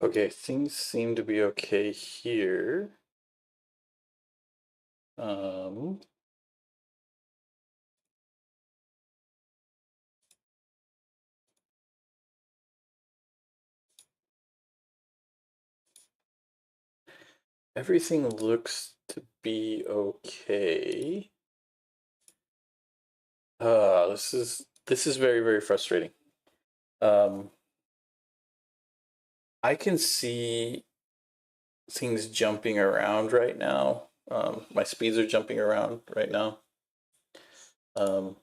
Okay, things seem to be okay here. Um, Everything looks to be okay. This is very, very frustrating. Um, I can see things jumping around right now. My speeds are jumping around right now. Um,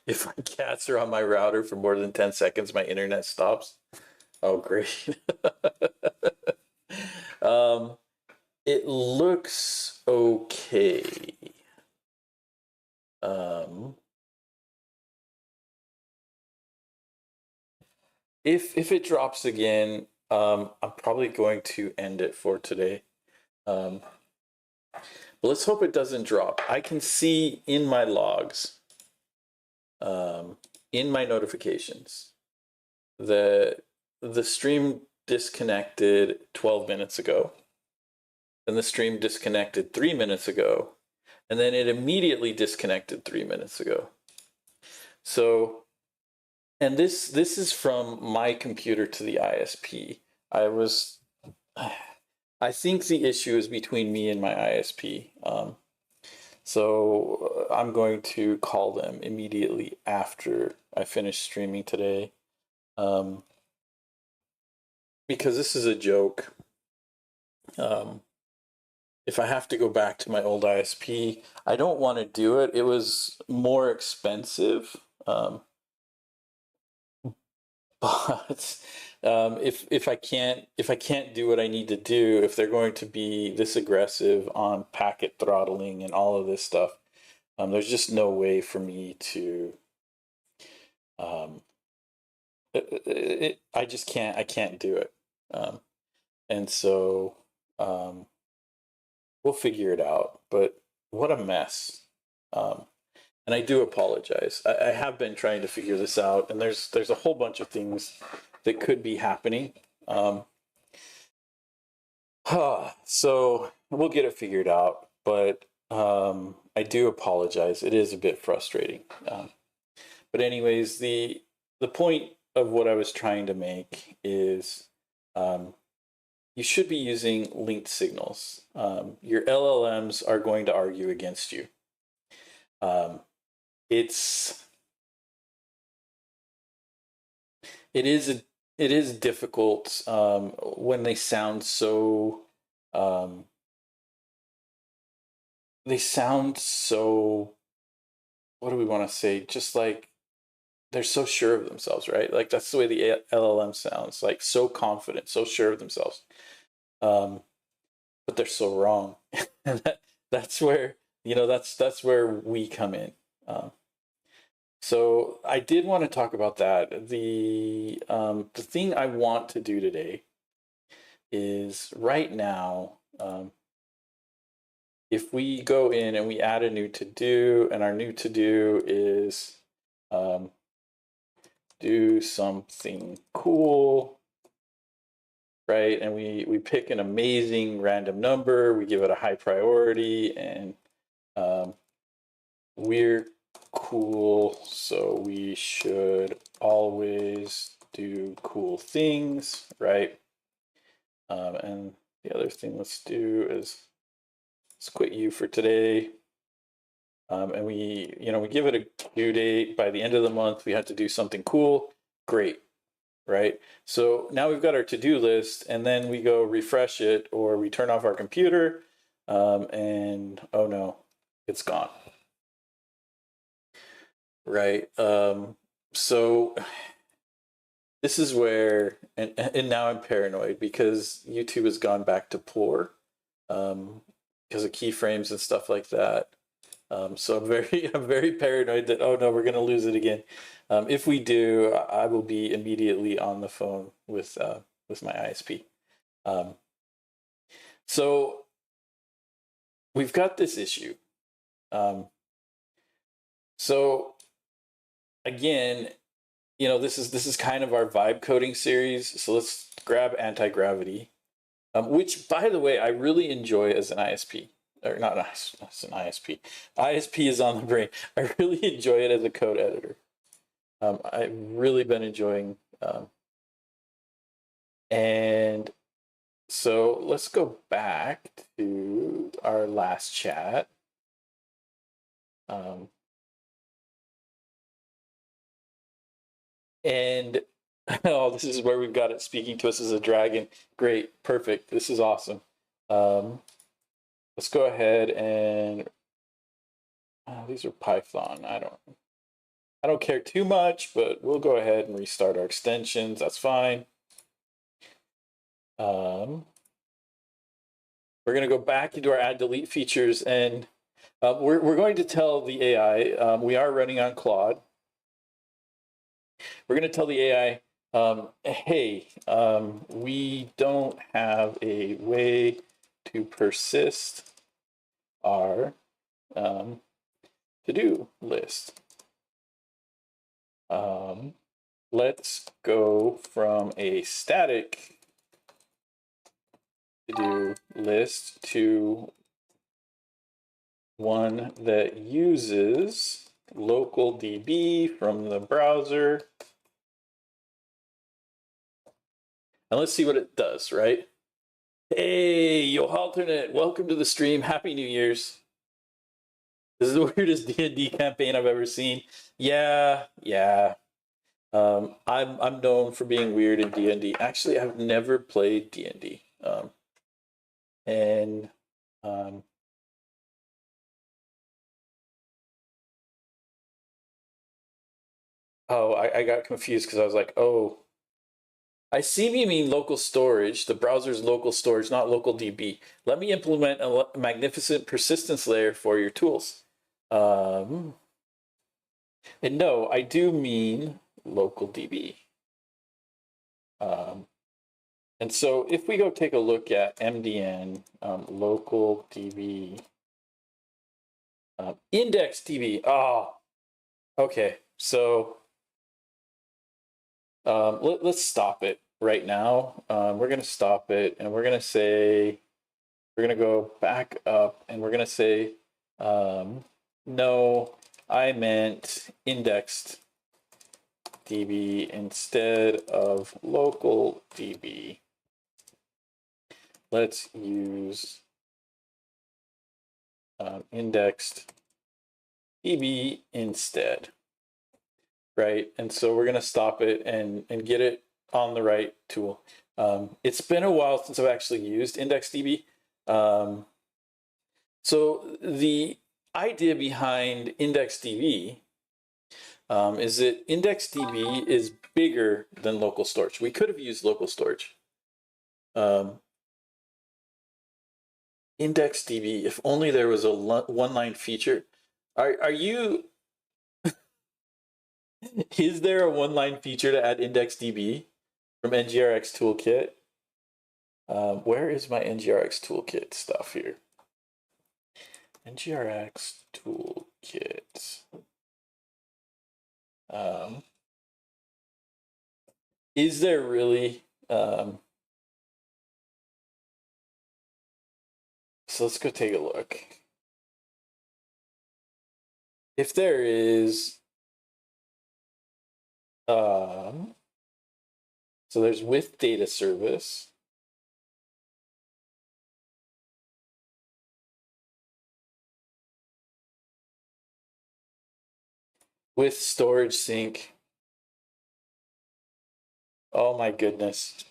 if my cats are on my router for more than 10 seconds, my internet stops. Oh, great. um, it looks okay. Um, if it drops again, I'm probably going to end it for today. Um, but let's hope it doesn't drop. I can see in my logs, um, in my notifications, that the stream disconnected 12 minutes ago. Then the stream disconnected 3 minutes ago, and then it immediately disconnected 3 minutes ago. So, and this is from my computer to the ISP. I think the issue is between me and my ISP. So I'm going to call them immediately after I finish streaming today, um, because this is a joke. Um, if I have to go back to my old ISP, I don't want to do it. It was more expensive. But if I can't do what I need to do, if they're going to be this aggressive on packet throttling and all of this stuff, there's just no way for me to. Um, I just can't. I can't do it. Um, and so um, we'll figure it out. But what a mess. Um, and I do apologize. I have been trying to figure this out, and there's a whole bunch of things that could be happening. Um, so we'll get it figured out, but I do apologize. It is a bit frustrating. But anyways, the point of what I was trying to make is um, you should be using linked signals. Your LLMs are going to argue against you. Um, it's it is a, it is difficult when um, they sound so, what do we want to say, just like they're so sure of themselves, right? Like that's the way the LLM sounds, like so confident, so sure of themselves. um, but they're so wrong. And that's where, that's where we come in. um, so I did want to talk about that. The thing I want to do today is right now, if we go in and we add a new to do, and our new to do is um, do something cool, right? And we pick an amazing random number, we give it a high priority, and um, we're cool, so we should always do cool things, right? And the other thing let's do is let's quit you for today. And we give it a due date. By the end of the month, we have to do something cool. Great, right? So now we've got our to-do list, and then we go refresh it, or we turn off our computer, and oh no, it's gone, right? So this is where, and now I'm paranoid because YouTube has gone back to poor, because of keyframes and stuff like that. So I'm very paranoid that, oh no, we're gonna lose it again. If we do, I will be immediately on the phone with my ISP. Um, so we've got this issue. Um, so again, this is kind of our vibe coding series. So let's grab anti-gravity, which, by the way, I really enjoy as an ISP. Or not as an ISP. ISP is on the brain. I really enjoy it as a code editor. I've really been enjoying. And so let's go back to our last chat. And oh, this is where we've got it speaking to us as a dragon. Great, perfect. This is awesome. Let's go ahead and these are Python. I don't care too much, but we'll go ahead and restart our extensions. That's fine. We're going to go back into our add delete features, and we're going to tell the AI, we are running on Claude. We're going to tell the AI, hey, we don't have a way to persist our to-do list. Let's go from a static to-do list to one that uses local DB from the browser. And let's see what it does, right? Hey, YoHalternate, welcome to the stream. Happy New Year's. This is the weirdest D&D campaign I've ever seen. Yeah. I'm known for being weird in D&D. Actually, I've never played D&D. Oh, I got confused because I was like, oh, I see you mean local storage. The browser's local storage, not local DB. Let me implement a magnificent persistence layer for your tools. And no, I do mean local DB. And so if we go take a look at MDN, local DB, index DB. Oh, okay. So let's stop it right now. We're going to stop it, and we're going to say, we're going to go back up, and we're going to say, no, I meant indexed DB instead of local DB. Let's use indexed DB instead. Right, and so we're going to stop it and get it on the right tool. It's been a while since I've actually used IndexedDB. So the idea behind IndexedDB is that IndexedDB is bigger than local storage. We could have used local storage. IndexedDB, if only there was a one-line feature. Are you... Is there a one-line feature to add IndexedDB from NGRX Toolkit? Where is my NGRX Toolkit stuff here? NGRX Toolkit. Is there really? So let's go take a look. If there is, so there's with data service. With storage sync. Oh my goodness.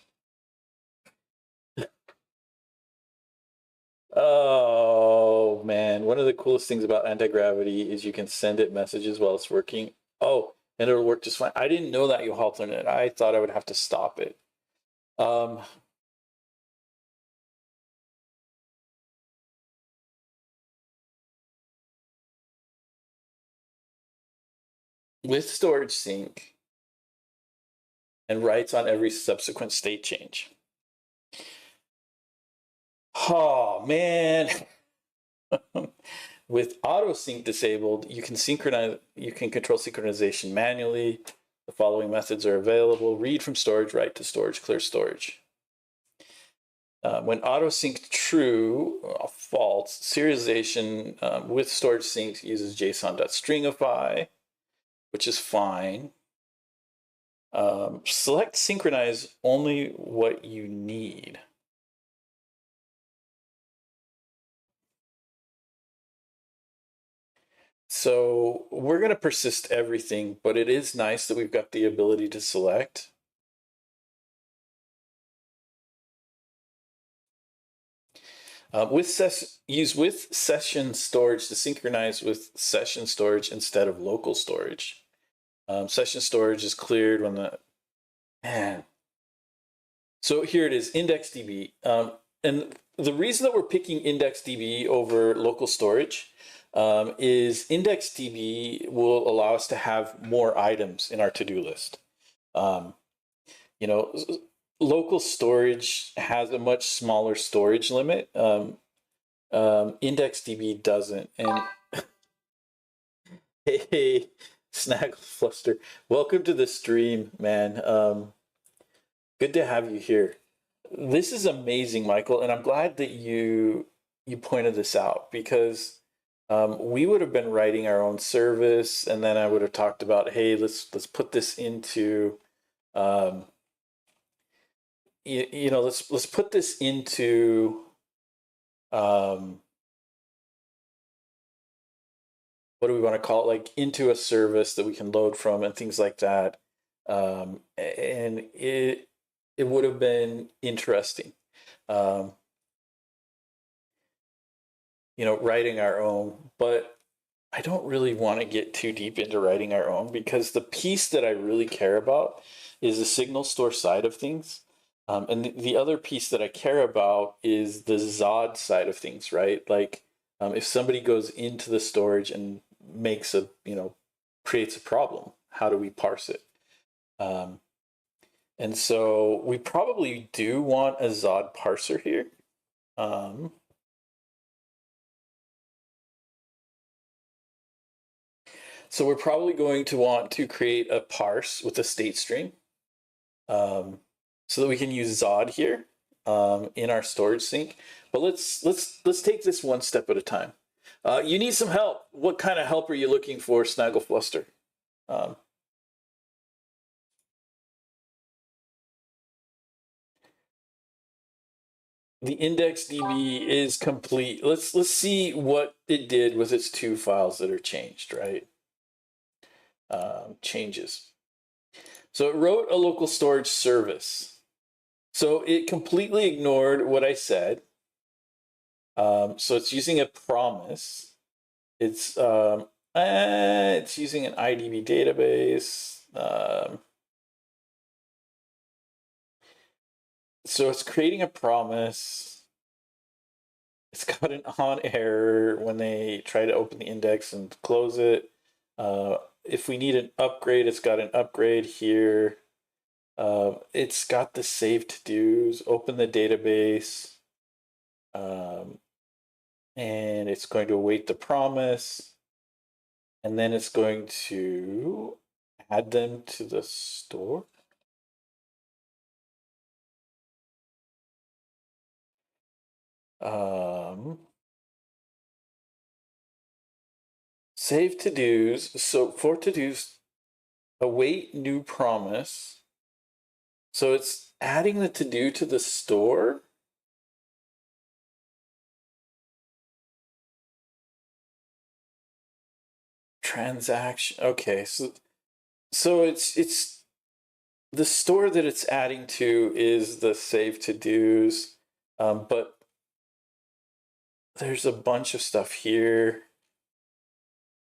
Oh man, one of the coolest things about anti-gravity is you can send it messages while it's working. Oh, and it'll work just fine. I didn't know that, YoHalternate. I thought I would have to stop it. With storage sync and writes on every subsequent state change. Oh man. With auto sync disabled, you can synchronize, you can control synchronization manually. The following methods are available: read from storage, write to storage, clear storage. When auto sync true, false, serialization with storage sync uses JSON.stringify, which is fine. Select synchronize only what you need. So we're going to persist everything, but it is nice that we've got the ability to select. Use with session storage to synchronize with session storage instead of local storage. Session storage is cleared when man. So here it is, IndexedDB. And the reason that we're picking IndexedDB over local storage is IndexedDB will allow us to have more items in our to-do list. You know, local storage has a much smaller storage limit. IndexedDB doesn't. And hey, Snagglefluster, welcome to the stream, man. Good to have you here. This is amazing, Michael, and I'm glad that you pointed this out, because we would have been writing our own service, and then I would have talked about, hey, let's put this into let's put this into what do we want to call it, like into a service that we can load from and things like that. And it would have been interesting, writing our own, but I don't really want to get too deep into writing our own, because the piece that I really care about is the signal store side of things. And the other piece that I care about is the Zod side of things, right? Like if somebody goes into the storage and makes creates a problem, how do we parse it? And so we probably do want a Zod parser here. So we're probably going to want to create a parse with a state string, so that we can use Zod here in our storage sync. But let's take this one step at a time. You need some help. What kind of help are you looking for, Snagglefluster? The IndexedDB is complete. Let's see what it did with its two files that are changed, right? Changes. So it wrote a local storage service. So it completely ignored what I said. So it's using a promise. It's using an IDB database. So it's creating a promise. It's got an on error when they try to open the index and close it. If we need an upgrade, it's got an upgrade here. It's got the save to-dos, open the database, and it's going to await the promise, and then it's going to add them to the store. Save to-dos. So for to-dos, await new promise. So it's adding the to-do to the store. Transaction. Okay, so it's the store that it's adding to is the save to-dos, but there's a bunch of stuff here.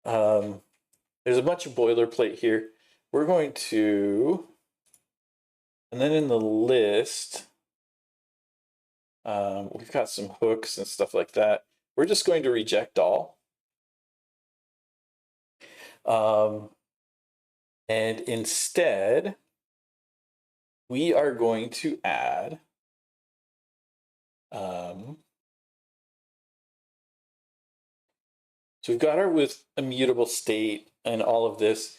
There's a bunch of boilerplate here. We're going to, and then in the list, we've got some hooks and stuff like that. We're just going to reject all. And instead, we are going to add so we've got our with immutable state and all of this.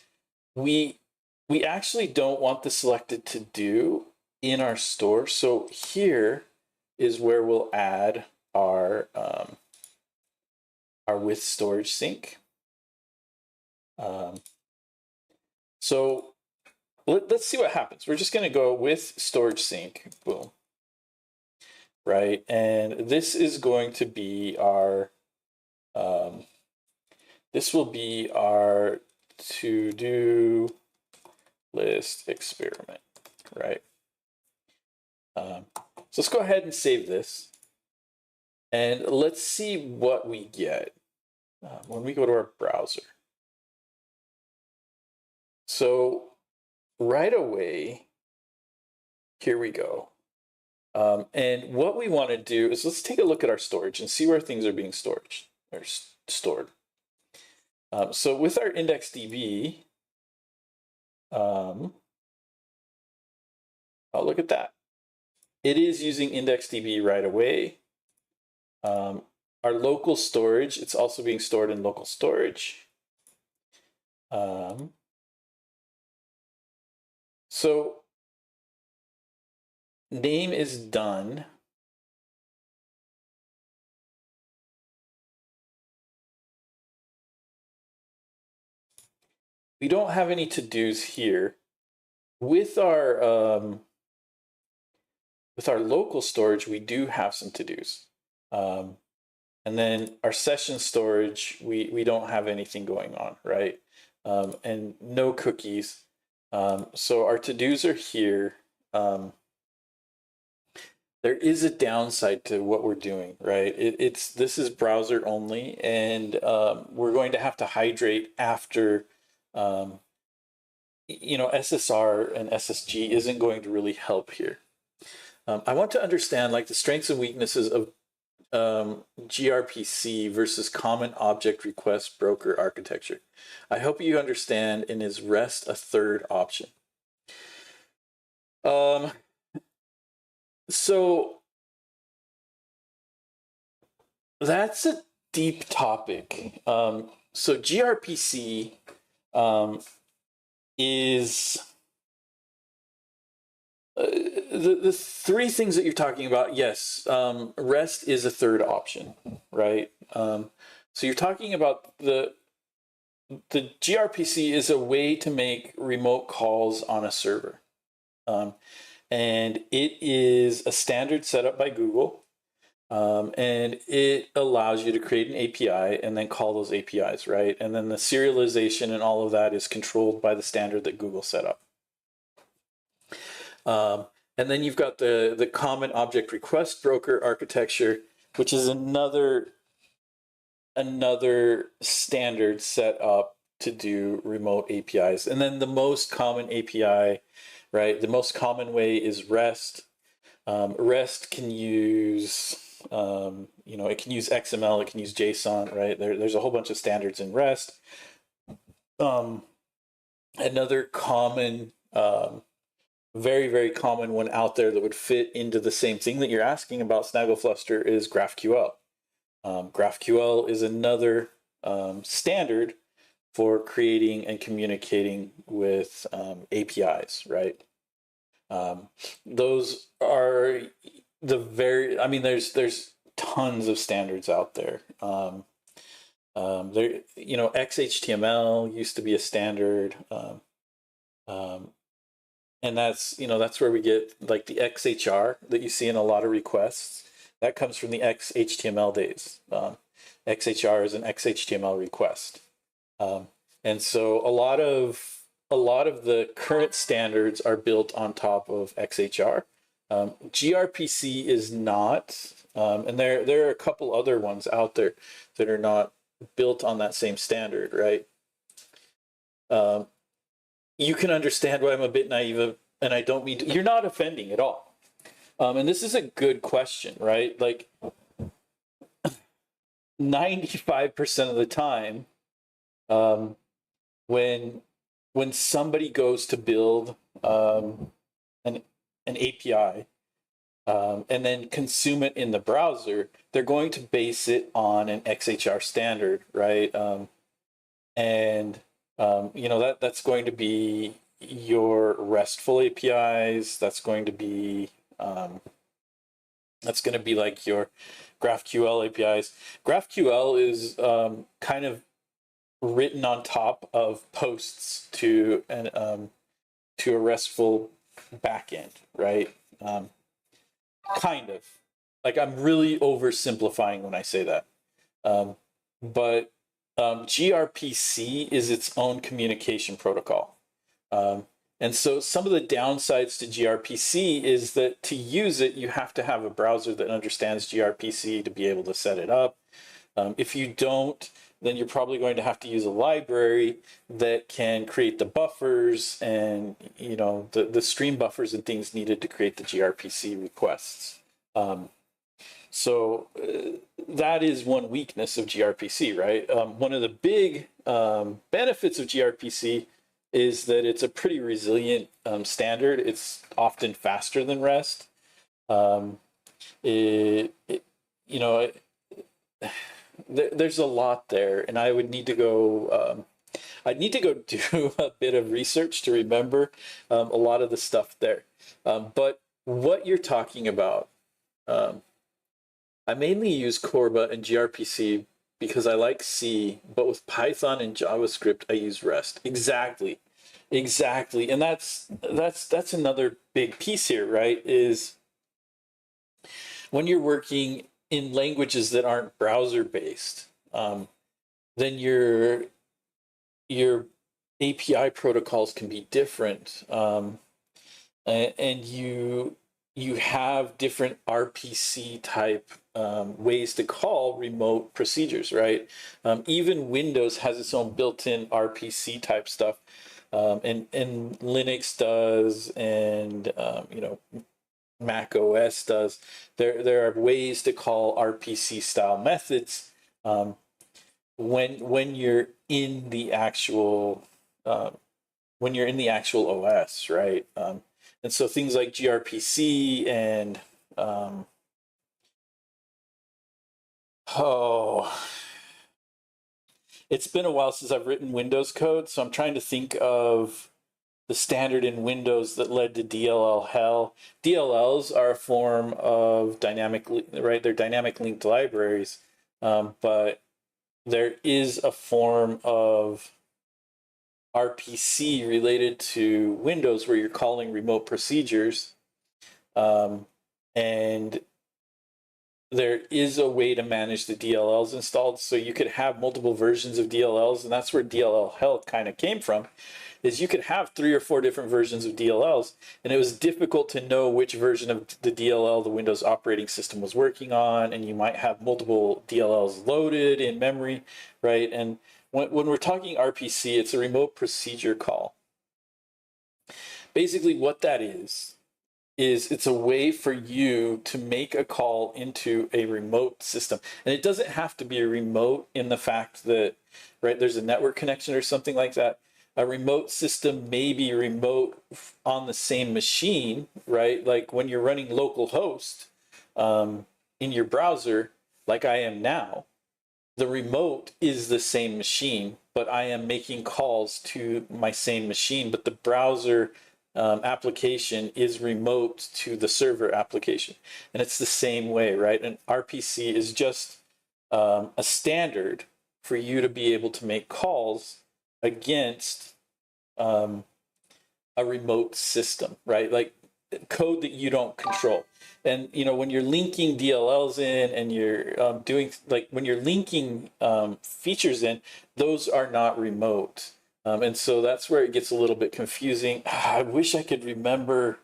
We we actually don't want the selected to do in our store. So here is where we'll add our with storage sync. So let's see what happens. We're just going to go with storage sync, boom, right? And this is going to be our, this will be our to-do list experiment, right? So let's go ahead and save this. And let's see what we get when we go to our browser. So right away, here we go. And what we want to do is let's take a look at our storage and see where things are being stored. So with our IndexedDB, oh, look at that. It is using IndexedDB right away. Our local storage, it's also being stored in local storage. So name is done. We don't have any to-dos here. With our local storage, we do have some to-dos. And then our session storage, we don't have anything going on, right? And no cookies. So our to-dos are here. There is a downside to what we're doing, right? This is browser only, and we're going to have to hydrate after, SSR and SSG isn't going to really help here. I want to understand like the strengths and weaknesses of gRPC versus Common Object Request Broker architecture. I hope you understand, and is REST a third option? So that's a deep topic. So gRPC is the three things that you're talking about. Yes, REST is a third option, right? So you're talking about the gRPC is a way to make remote calls on a server. And it is a standard set up by Google. And it allows you to create an API and then call those APIs, right? And then the serialization and all of that is controlled by the standard that Google set up. And then you've got the Common Object Request Broker architecture, which is another standard set up to do remote APIs. And then the most common API, right? The most common way is REST. REST can use, it can use XML, it can use JSON, right? There's a whole bunch of standards in REST. Another common, very, very common one out there that would fit into the same thing that you're asking about, Snagglefluster, is GraphQL. GraphQL is another standard for creating and communicating with APIs, right? Those are there's tons of standards out there. XHTML used to be a standard. And that's where we get like the XHR that you see in a lot of requests. That comes from the XHTML days. XHR is an XHTML request. And so a lot of the current standards are built on top of XHR. gRPC is not, and there are a couple other ones out there that are not built on that same standard, right? You can understand why I'm a bit naive, and I don't mean to, you're not offending at all. And this is a good question, right? Like 95% of the time, when somebody goes to build an API and then consume it in the browser, they're going to base it on an XHR standard, right? That's going to be your RESTful APIs. That's going to be like your GraphQL APIs. GraphQL is kind of written on top of posts to a RESTful backend, right? Kind of. Like, I'm really oversimplifying when I say that. But gRPC is its own communication protocol. And so some of the downsides to gRPC is that to use it, you have to have a browser that understands gRPC to be able to set it up. If you don't, then you're probably going to have to use a library that can create the buffers and, you know, the stream buffers and things needed to create the gRPC requests. So that is one weakness of gRPC, right? One of the big benefits of gRPC is that it's a pretty resilient standard. It's often faster than REST. There's a lot there, and I would need to go. I'd need to go do a bit of research to remember a lot of the stuff there. But what you're talking about, I mainly use Corba and gRPC because I like C, but with Python and JavaScript, I use REST. Exactly. And that's another big piece here, right? Is when you're working in languages that aren't browser based, then your API protocols can be different, and you have different RPC type ways to call remote procedures, right? Even Windows has its own built-in RPC type stuff, and Linux does, and Mac OS does. There are ways to call RPC style methods when you're in the actual OS, right? And so things like gRPC and it's been a while since I've written Windows code, so I'm trying to think of the standard in Windows that led to DLL hell. DLLs are a form of dynamic, right? They're dynamic linked libraries, but there is a form of RPC related to Windows where you're calling remote procedures, and there is a way to manage the DLLs installed, so you could have multiple versions of DLLs, and that's where DLL hell kind of came from. Is you could have 3 or 4 different versions of DLLs, and it was difficult to know which version of the DLL the Windows operating system was working on, and you might have multiple DLLs loaded in memory, right? And when we're talking RPC, it's a remote procedure call. Basically what that is it's a way for you to make a call into a remote system. And it doesn't have to be a remote in the fact that, right, there's a network connection or something like that. A remote system may be remote on the same machine, right? Like when you're running localhost in your browser, like I am now, the remote is the same machine, but I am making calls to my same machine, but the browser application is remote to the server application. And it's the same way, right? And RPC is just a standard for you to be able to make calls against a remote system, right? Like code that you don't control. And when you're linking DLLs in and you're doing, like when you're linking features in, those are not remote. And so that's where it gets a little bit confusing. I wish I could remember.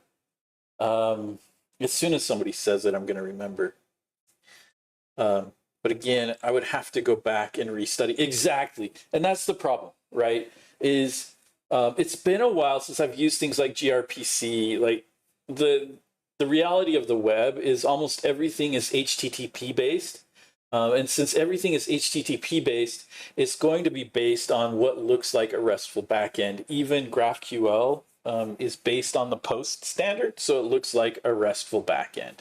As soon as somebody says it, I'm going to remember. But again, I would have to go back and restudy. Exactly. And that's the problem, right? Is it's been a while since I've used things like gRPC. Like the reality of the web is almost everything is HTTP based. And since everything is HTTP based, it's going to be based on what looks like a RESTful backend. Even GraphQL is based on the POST standard, so it looks like a RESTful backend.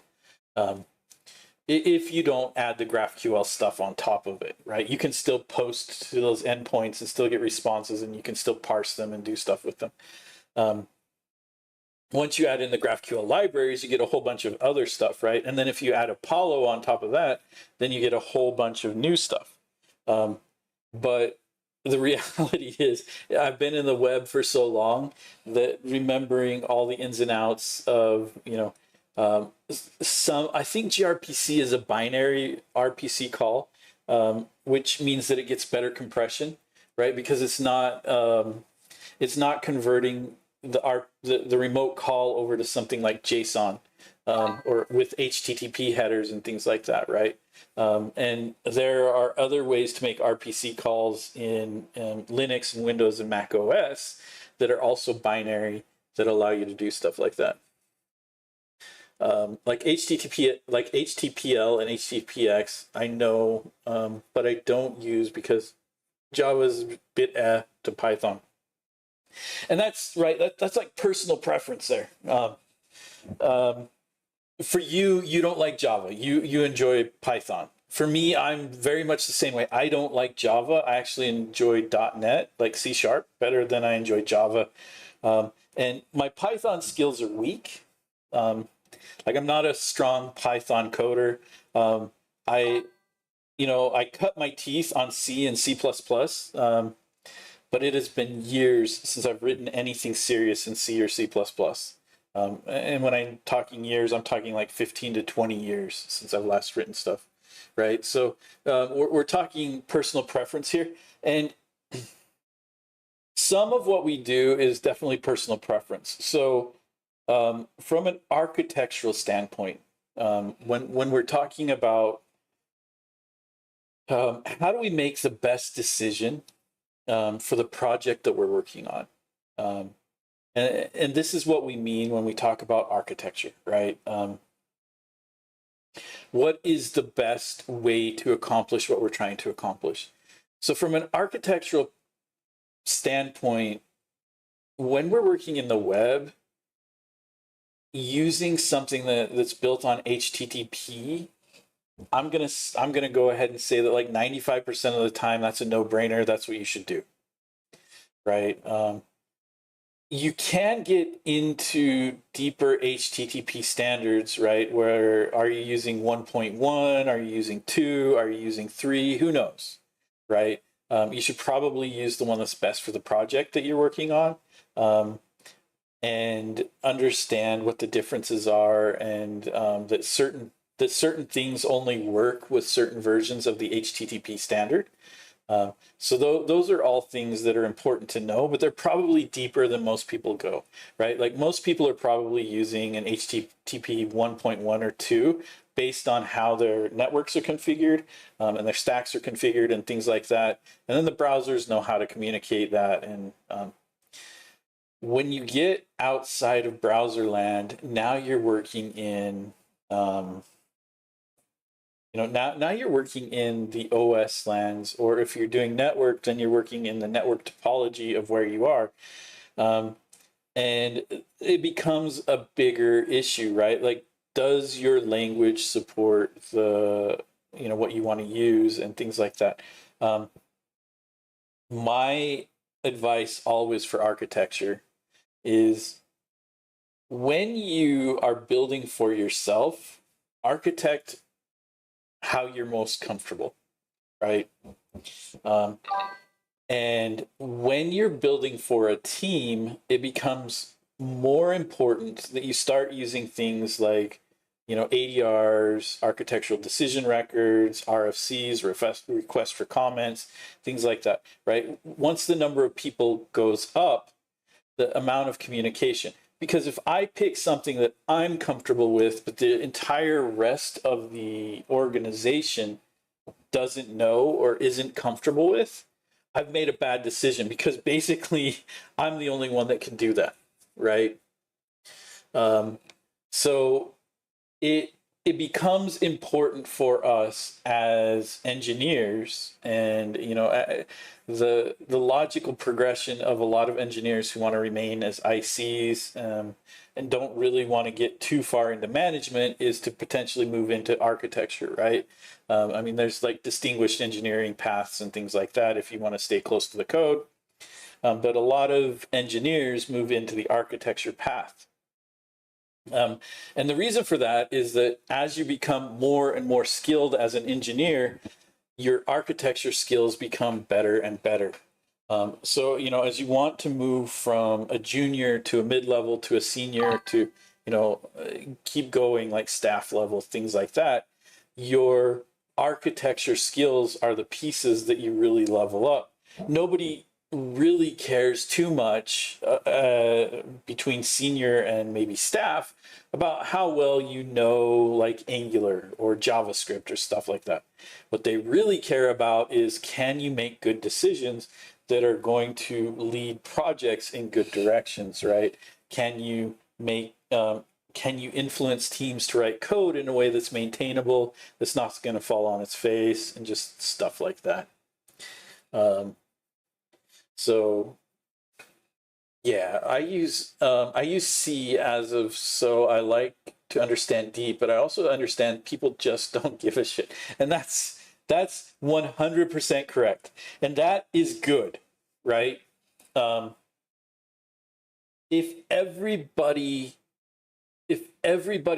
If you don't add the GraphQL stuff on top of it, right? You can still post to those endpoints and still get responses, and you can still parse them and do stuff with them. once you add in the GraphQL libraries, you get a whole bunch of other stuff, right? And then if you add Apollo on top of that, then you get a whole bunch of new stuff. But the reality is, I've been in the web for so long that remembering all the ins and outs of, I think gRPC is a binary RPC call, which means that it gets better compression, right? Because it's not converting the remote call over to something like JSON, or with HTTP headers and things like that, right? And there are other ways to make RPC calls in Linux and Windows and Mac OS that are also binary that allow you to do stuff like that. Like HTTP, like HTTPL and HTTPX, I know, but I don't use because Java is a bit to Python. And that's right. That's like personal preference there. For you, you don't like Java. You enjoy Python. For me, I'm very much the same way. I don't like Java. I actually enjoy .NET, like C#, better than I enjoy Java. And my Python skills are weak. Like I'm not a strong Python coder. I cut my teeth on C and C++. But it has been years since I've written anything serious in C or C++. And when I'm talking years, I'm talking like 15 to 20 years since I've last written stuff, right? So we're talking personal preference here. And some of what we do is definitely personal preference. So from an architectural standpoint, when we're talking about how do we make the best decision for the project that we're working on. And this is what we mean when we talk about architecture, right? What is the best way to accomplish what we're trying to accomplish? So from an architectural standpoint, when we're working in the web, using something that's built on HTTP, I'm gonna go ahead and say that like 95% of the time that's a no-brainer. That's what you should do, right? You can get into deeper HTTP standards, right? Where are you using 1.1? Are you using 2? Are you using 3? Who knows, right? You should probably use the one that's best for the project that you're working on, and understand what the differences are, and that certain things only work with certain versions of the HTTP standard. So those are all things that are important to know, but they're probably deeper than most people go, right? Like most people are probably using an HTTP 1.1 or 2 based on how their networks are configured, and their stacks are configured and things like that. And then the browsers know how to communicate that. And when you get outside of browser land, now you're working in now you're working in the OS lands, or if you're doing network, then you're working in the network topology of where you are. And it becomes a bigger issue, right? Like, does your language support the, what you want to use and things like that? My advice always for architecture is when you are building for yourself, architect how you're most comfortable, right? And when you're building for a team, it becomes more important that you start using things like, ADRs, architectural decision records, RFCs, request for comments, things like that, right? Once the number of people goes up, the amount of communication. Because if I pick something that I'm comfortable with, but the entire rest of the organization doesn't know or isn't comfortable with, I've made a bad decision, because basically I'm the only one that can do that, right? So it becomes important for us as engineers, and the logical progression of a lot of engineers who want to remain as ICs, and don't really want to get too far into management, is to potentially move into architecture, right? There's like distinguished engineering paths and things like that if you want to stay close to the code. but a lot of engineers move into the architecture path. And the reason for that is that as you become more and more skilled as an engineer, your architecture skills become better and better. So, as you want to move from a junior to a mid-level to a senior to, keep going like staff level, things like that, your architecture skills are the pieces that you really level up. Nobody really cares too much between senior and maybe staff about how well you know like Angular or JavaScript or stuff like that. What they really care about is, can you make good decisions that are going to lead projects in good directions, right? Can you influence teams to write code in a way that's maintainable, that's not going to fall on its face, and just stuff like that. So yeah, I use C as of, so I like to understand deep, but I also understand people just don't give a shit, and that's 100% correct, and that is good, right? If everybody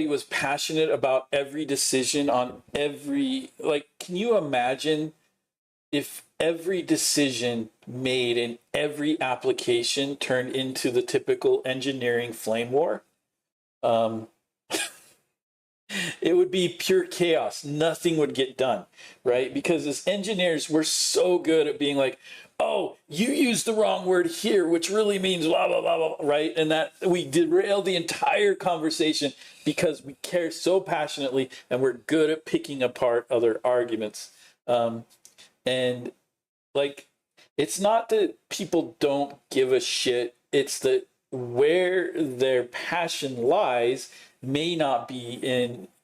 was passionate about every decision on every, like, can you imagine if every decision made in every application turned into the typical engineering flame war? It would be pure chaos. Nothing would get done, right? Because as engineers, we're so good at being like, oh, you used the wrong word here, which really means blah, blah, blah, blah, right? And that we derail the entire conversation because we care so passionately and we're good at picking apart other arguments. And like, it's not that people don't give a shit. It's that where their passion lies may not be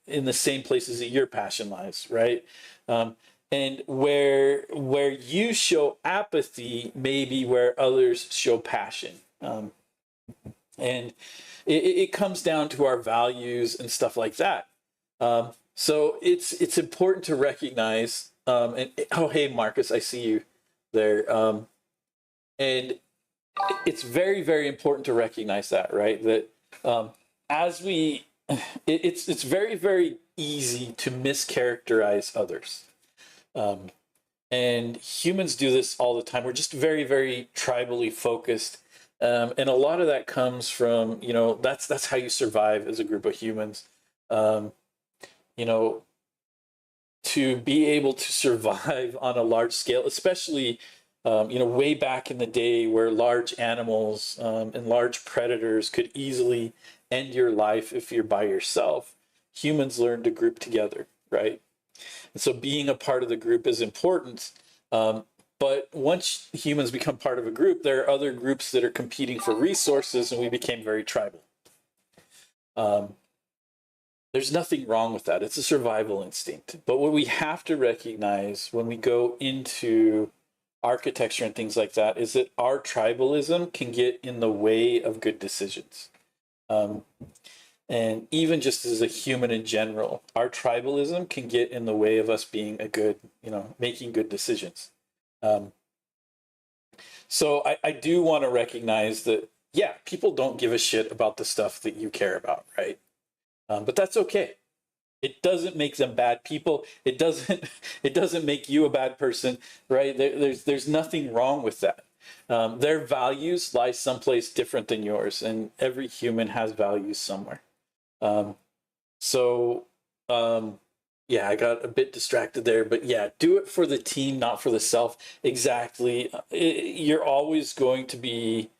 in the same places that your passion lies, right? And where you show apathy may be where others show passion. And it comes down to our values and stuff like that. So it's important to recognize. And oh, hey, Marcus, I see you there. And it's very, very important to recognize that, right? That as we, it's very, very easy to mischaracterize others. And humans do this all the time. We're just very, very tribally focused. And a lot of that comes from, that's how you survive as a group of humans. To be able to survive on a large scale, especially, way back in the day where large animals and large predators could easily end your life if you're by yourself, humans learned to group together, right? And so being a part of the group is important. But once humans become part of a group, there are other groups that are competing for resources, and we became very tribal. There's nothing wrong with that. It's a survival instinct. But what we have to recognize when we go into architecture and things like that is that our tribalism can get in the way of good decisions. And even just as a human in general, our tribalism can get in the way of us being a good, making good decisions. So I do want to recognize that, yeah, people don't give a shit about the stuff that you care about, right? But that's okay. It doesn't make them bad people. It doesn't make you a bad person, right? There's nothing wrong with that. Their values lie someplace different than yours, and every human has values somewhere. Yeah, I got a bit distracted there, but yeah, do it for the team, not for the self. Exactly. You're always going to be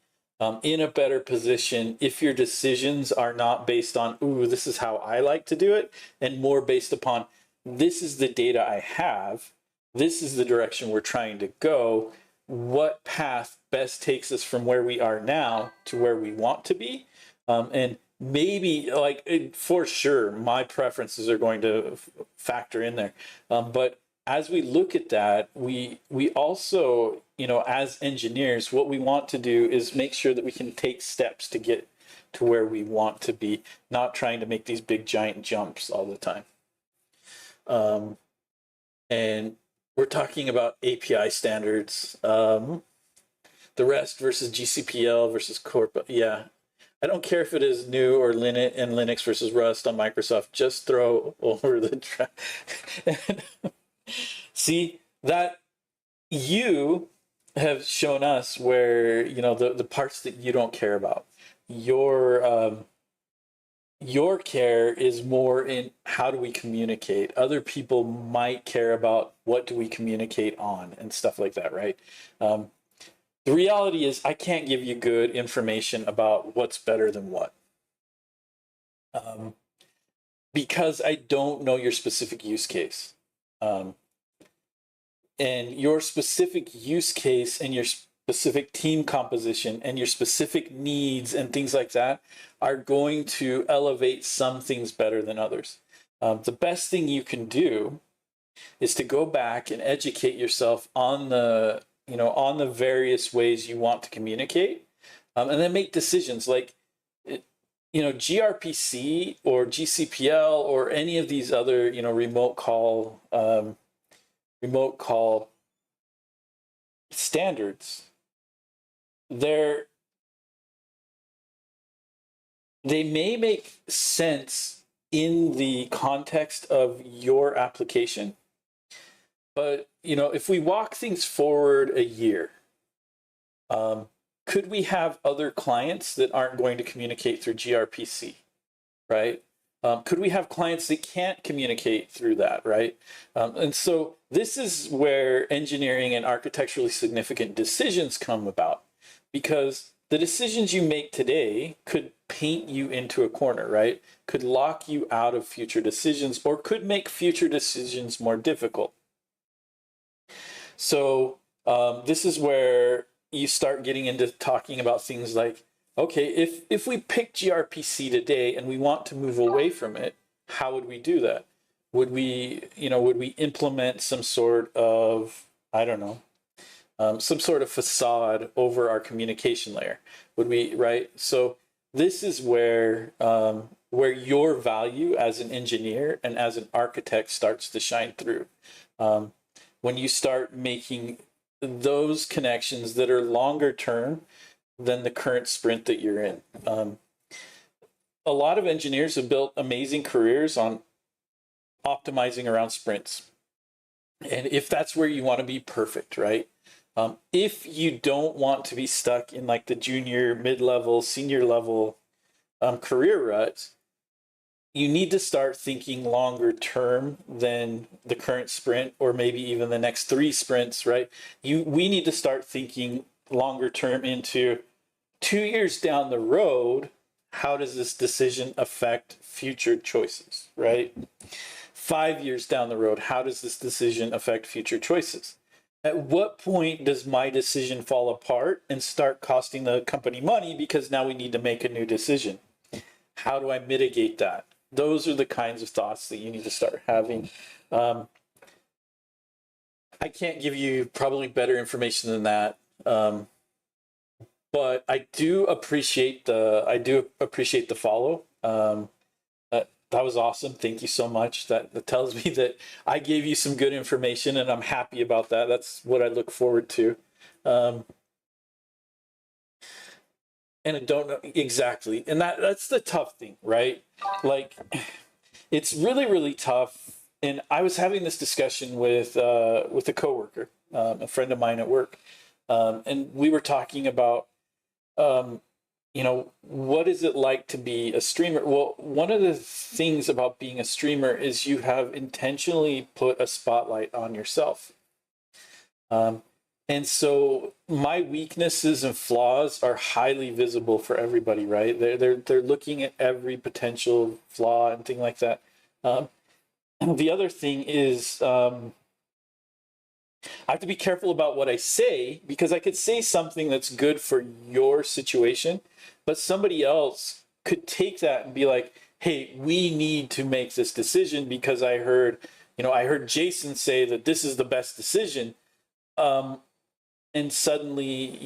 in a better position if your decisions are not based on, ooh, this is how I like to do it, and more based upon, this is the data I have, this is the direction we're trying to go, what path best takes us from where we are now to where we want to be. And maybe, for sure, my preferences are going to factor in there. But as we look at that, we also, as engineers, what we want to do is make sure that we can take steps to get to where we want to be, not trying to make these big giant jumps all the time. And we're talking about API standards. the rest versus GCPL versus Corp. Yeah, I don't care if it is new or Linux versus Rust on Microsoft. Just throw over the track. See that you have shown us where the parts that you don't care about. Your care is more in how do we communicate. Other people might care about what do we communicate on and stuff like that, right? The reality is I can't give you good information about what's better than what. Because I don't know your specific use case. And your specific use case and your specific team composition and your specific needs and things like that are going to elevate some things better than others. The best thing you can do is to go back and educate yourself on the various ways you want to communicate, and then make decisions like gRPC or GCPL or any of these other remote call standards. They may make sense in the context of your application, but if we walk things forward a year, could we have other clients that aren't going to communicate through gRPC, right? Could we have clients that can't communicate through that, right? And so this is where engineering and architecturally significant decisions come about, because the decisions you make today could paint you into a corner, right? Could lock you out of future decisions, or could make future decisions more difficult. So this is where you start getting into talking about things like, okay, if we pick gRPC today and we want to move away from it, how would we do that? Would we implement some sort of, I don't know, some sort of facade over our communication layer? Would we, right? So this is where your value as an engineer and as an architect starts to shine through. When you start making those connections that are longer term than the current sprint that you're in. A lot of engineers have built amazing careers on optimizing around sprints. And if that's where you want to be, perfect, right? If you don't want to be stuck in like the junior, mid-level, senior level career ruts, you need to start thinking longer term than the current sprint, or maybe even the next 3 sprints, right? We need to start thinking longer term into 2 years down the road. How does this decision affect future choices, right? 5 years down the road, how does this decision affect future choices? At what point does my decision fall apart and start costing the company money because now we need to make a new decision? How do I mitigate that? Those are the kinds of thoughts that you need to start having. I can't give you probably better information than that, but I do appreciate the follow. That was awesome. Thank you so much. That tells me that I gave you some good information, and I'm happy about that. That's what I look forward to. And I don't know exactly. And that's the tough thing, right? Like, it's really, really tough. And I was having this discussion with a coworker, a friend of mine at work. And we were talking about, what is it like to be a streamer? Well, one of the things about being a streamer is you have intentionally put a spotlight on yourself. And so my weaknesses and flaws are highly visible for everybody, right? They're looking at every potential flaw and thing like that. And the other thing is, I have to be careful about what I say, because I could say something that's good for your situation, but somebody else could take that and be like, hey, we need to make this decision because I heard Jason say that this is the best decision. And suddenly,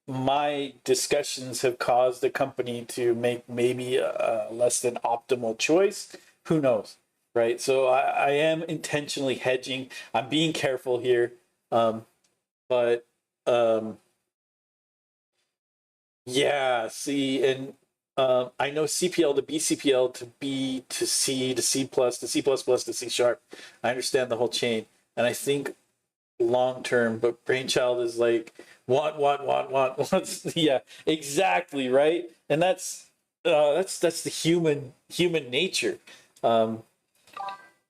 my discussions have caused the company to make maybe a less than optimal choice. Who knows, right? So I am intentionally hedging. I'm being careful here, but Yeah, see, and I know CPL to BCPL to B to C to C plus to C plus plus to C sharp. I understand the whole chain, and I think long term, but Brainchild is like want. Yeah, exactly, right. And that's the human nature. Um,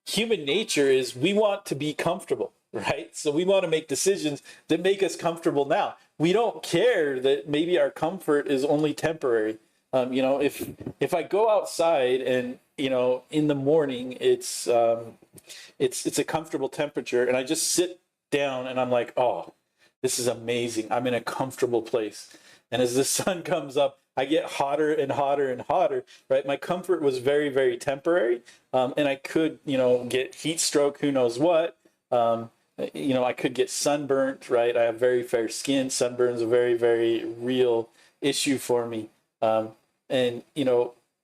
Human nature is we want to be comfortable, right? So we want to make decisions that make us comfortable now. We don't care that maybe our comfort is only temporary. If I go outside and in the morning it's a comfortable temperature, and I just sit down and I'm like, oh, this is amazing. I'm in a comfortable place. And as the sun comes up, I get hotter and hotter and hotter, right? My comfort was very, very temporary. And I could, get heat stroke, who knows what. I could get sunburnt, right? I have very fair skin. Sunburn's a very, very real issue for me. And,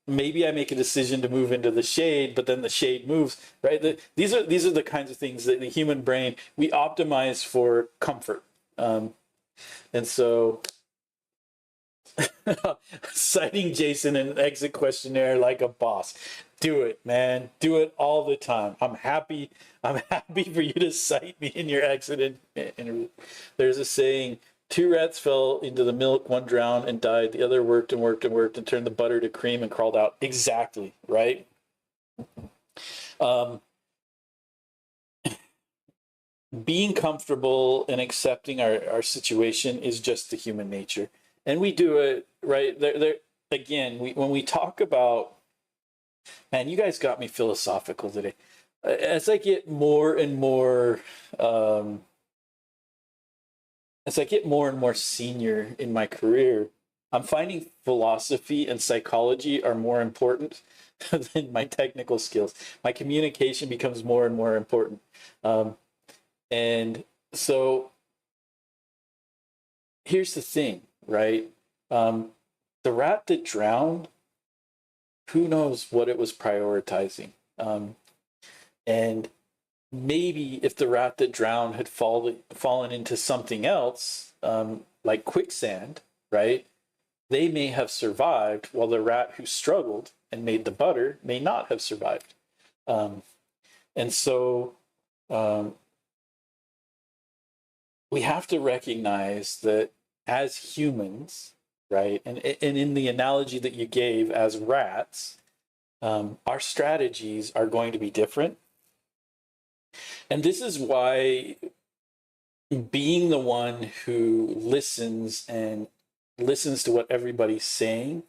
maybe I make a decision to move into the shade, but then the shade moves, right? These are the kinds of things that in the human brain, we optimize for comfort. And so citing Jason in an exit questionnaire like a boss. Do it, man. Do it all the time. I'm happy. I'm happy for you to cite me in your exit interview. There's a saying: two rats fell into the milk, one drowned and died. The other worked and worked and worked and turned the butter to cream and crawled out. Exactly, right? Being comfortable and accepting our situation is just the human nature. And we do it, right? Again, when we talk about, man, you guys got me philosophical today. As I get more and more, as I get more and more senior in my career, I'm finding philosophy and psychology are more important than my technical skills. My communication becomes more and more important. And so here's the thing, right? The rat that drowned, who knows what it was prioritizing? And maybe if the rat that drowned had fallen into something else, like quicksand, right? They may have survived, while the rat who struggled and made the butter may not have survived. And so we have to recognize that as humans, right? And in the analogy that you gave as rats, our strategies are going to be different. And this is why being the one who listens and listens to what everybody's saying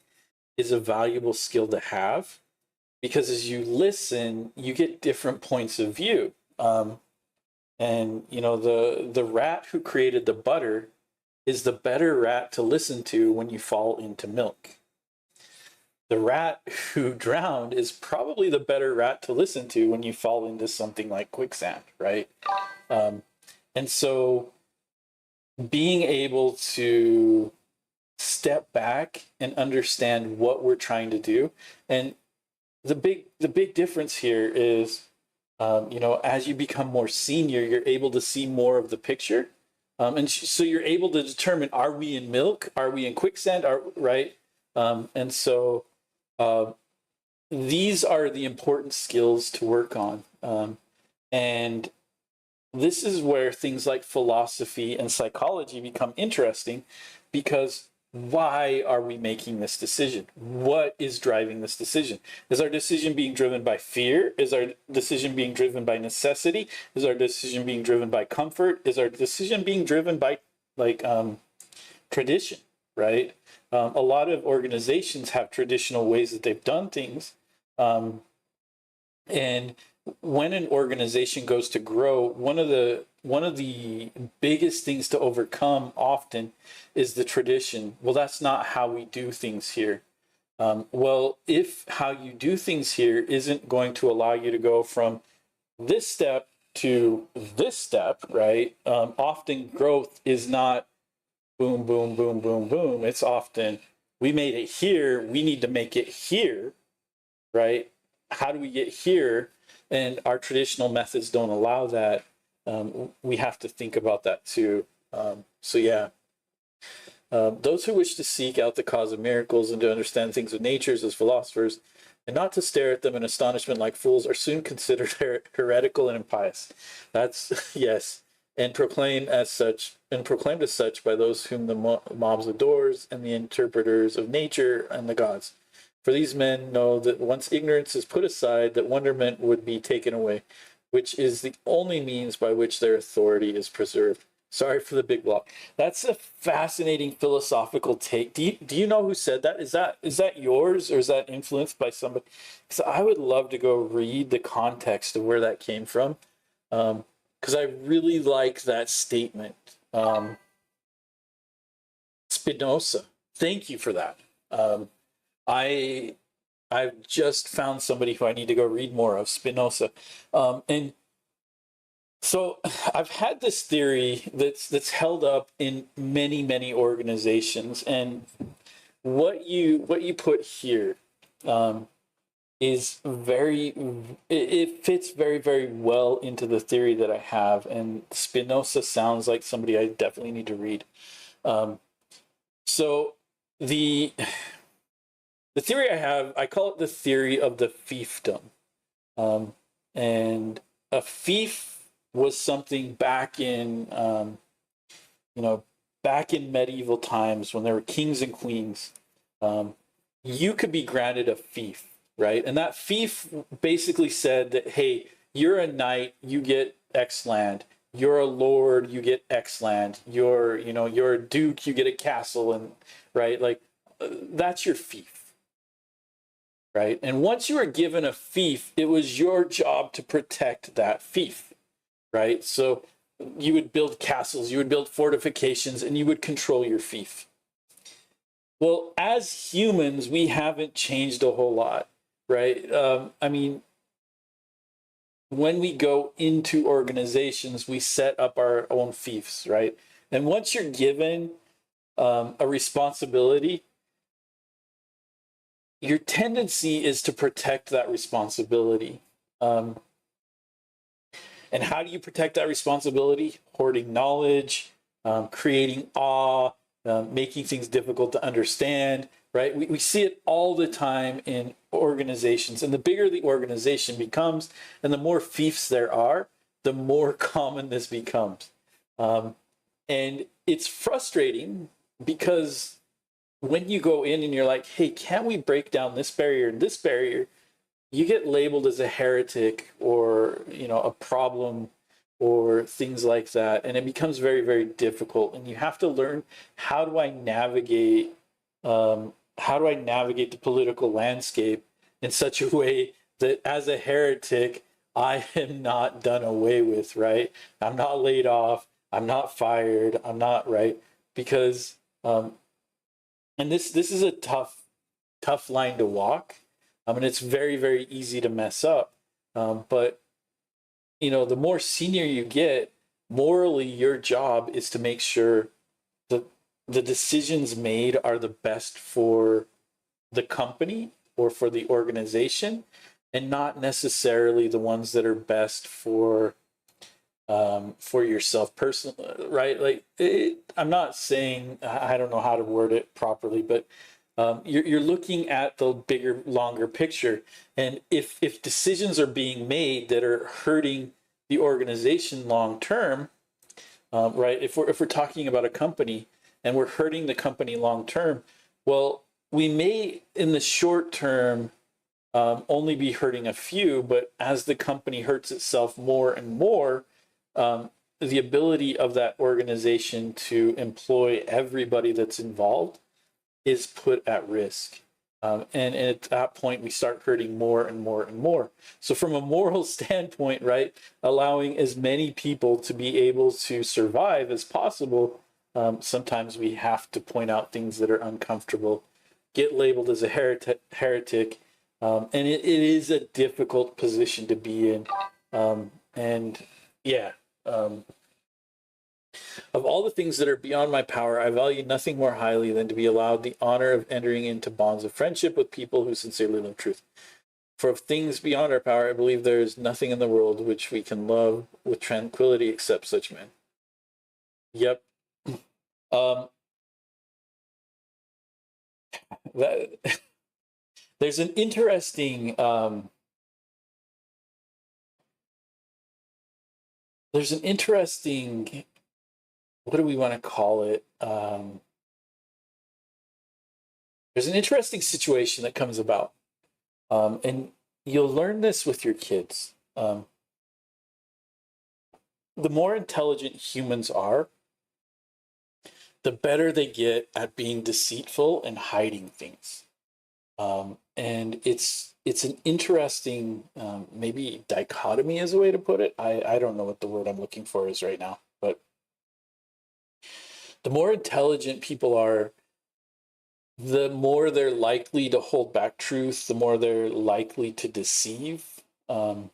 is a valuable skill to have, because as you listen, you get different points of view. And the rat who created the butter is the better rat to listen to when you fall into milk. The rat who drowned is probably the better rat to listen to when you fall into something like quicksand, right? And so being able to step back and understand what we're trying to do, and the big difference here is, as you become more senior, you're able to see more of the picture. So you're able to determine, are we in milk? Are we in quicksand? Right? And so these are the important skills to work on. And this is where things like philosophy and psychology become interesting, because why are we making this decision? What is driving this decision? Is our decision being driven by fear? Is our decision being driven by necessity? Is our decision being driven by comfort? Is our decision being driven by tradition, right? A lot of organizations have traditional ways that they've done things. And when an organization goes to grow, one of the biggest things to overcome often is the tradition. Well, that's not how we do things here. Well, if how you do things here isn't going to allow you to go from this step to this step, right? Often growth is not boom, boom, boom, boom, boom. It's often, we made it here, we need to make it here, right? How do we get here? And our traditional methods don't allow that. We have to think about that too. So yeah. Those who wish to seek out the cause of miracles and to understand things of natures as philosophers, and not to stare at them in astonishment like fools, are soon considered heretical and impious. That's yes, and proclaimed as such by those whom the mobs adores and the interpreters of nature and the gods. For these men know that once ignorance is put aside, that wonderment would be taken away, which is the only means by which their authority is preserved. Sorry for the big block. That's a fascinating philosophical take. Do you know who said that? Is that yours, or is that influenced by somebody? Because I would love to go read the context of where that came from, because I really like that statement. Spinoza. Thank you for that. I've just found somebody who I need to go read more of, Spinoza, and so I've had this theory that's held up in many organizations, and what you put here is it fits very well into the theory that I have, and Spinoza sounds like somebody I definitely need to read. So the theory I have, I call it the theory of the fiefdom, and a fief was something back in back in medieval times when there were kings and queens. You could be granted a fief, right? And that fief basically said that, hey, you're a knight, you get X land. You're a lord, you get X land. You're a duke, you get a castle, and right, like that's your fief, right? And once you were given a fief, it was your job to protect that fief. Right? So you would build castles, you would build fortifications, and you would control your fief. Well, as humans, we haven't changed a whole lot, right? I mean, when we go into organizations, we set up our own fiefs, right? And once you're given a responsibility, your tendency is to protect that responsibility. And how do you protect that responsibility? Hoarding knowledge, creating awe, making things difficult to understand, right? We see it all the time in organizations. And the bigger the organization becomes and the more fiefs there are, the more common this becomes. And it's frustrating because when you go in and you're like, hey, can't we break down this barrier and this barrier? You get labeled as a heretic or a problem or things like that, and it becomes very difficult. And you have to learn, how do I navigate the political landscape in such a way that as a heretic I am not done away with, right? I'm not laid off, I'm not fired, I'm not, right? Because and this is a tough line to walk. I mean, it's very easy to mess up. But, the more senior you get, morally, your job is to make sure that the decisions made are the best for the company or for the organization, and not necessarily the ones that are best for yourself personally, right? Like, I'm not saying, I don't know how to word it properly, but you're looking at the bigger, longer picture. And if decisions are being made that are hurting the organization long term, right? If we're talking about a company and we're hurting the company long term, well, we may in the short term only be hurting a few, but as the company hurts itself more and more, the ability of that organization to employ everybody that's involved is put at risk. And at that point, we start hurting more and more. So from a moral standpoint, right, allowing as many people to be able to survive as possible, sometimes we have to point out things that are uncomfortable, get labeled as a heretic, and it is a difficult position to be in. And yeah, of all the things that are beyond my power, I value nothing more highly than to be allowed the honor of entering into bonds of friendship with people who sincerely love truth. For of things beyond our power, I believe there is nothing in the world which we can love with tranquility except such men. Yep. there's an interesting what do we want to call it? There's an interesting situation that comes about, and you'll learn this with your kids. The more intelligent humans are, the better they get at being deceitful and hiding things. And it's an interesting maybe dichotomy is a way to put it. I don't know what the word I'm looking for is right now, but the more intelligent people are, the more they're likely to hold back truth, the more they're likely to deceive. And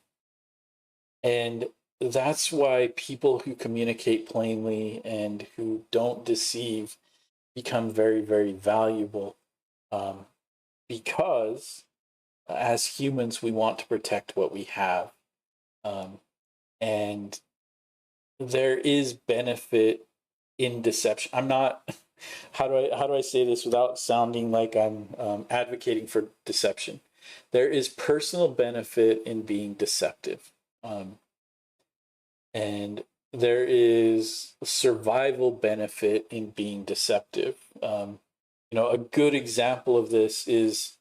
that's why people who communicate plainly and who don't deceive become very, very valuable. Because as humans, we want to protect what we have. And there is benefit in deception. I'm not, how do I say this without sounding like I'm advocating for deception? There is personal benefit in being deceptive. And there is survival benefit in being deceptive. A good example of this is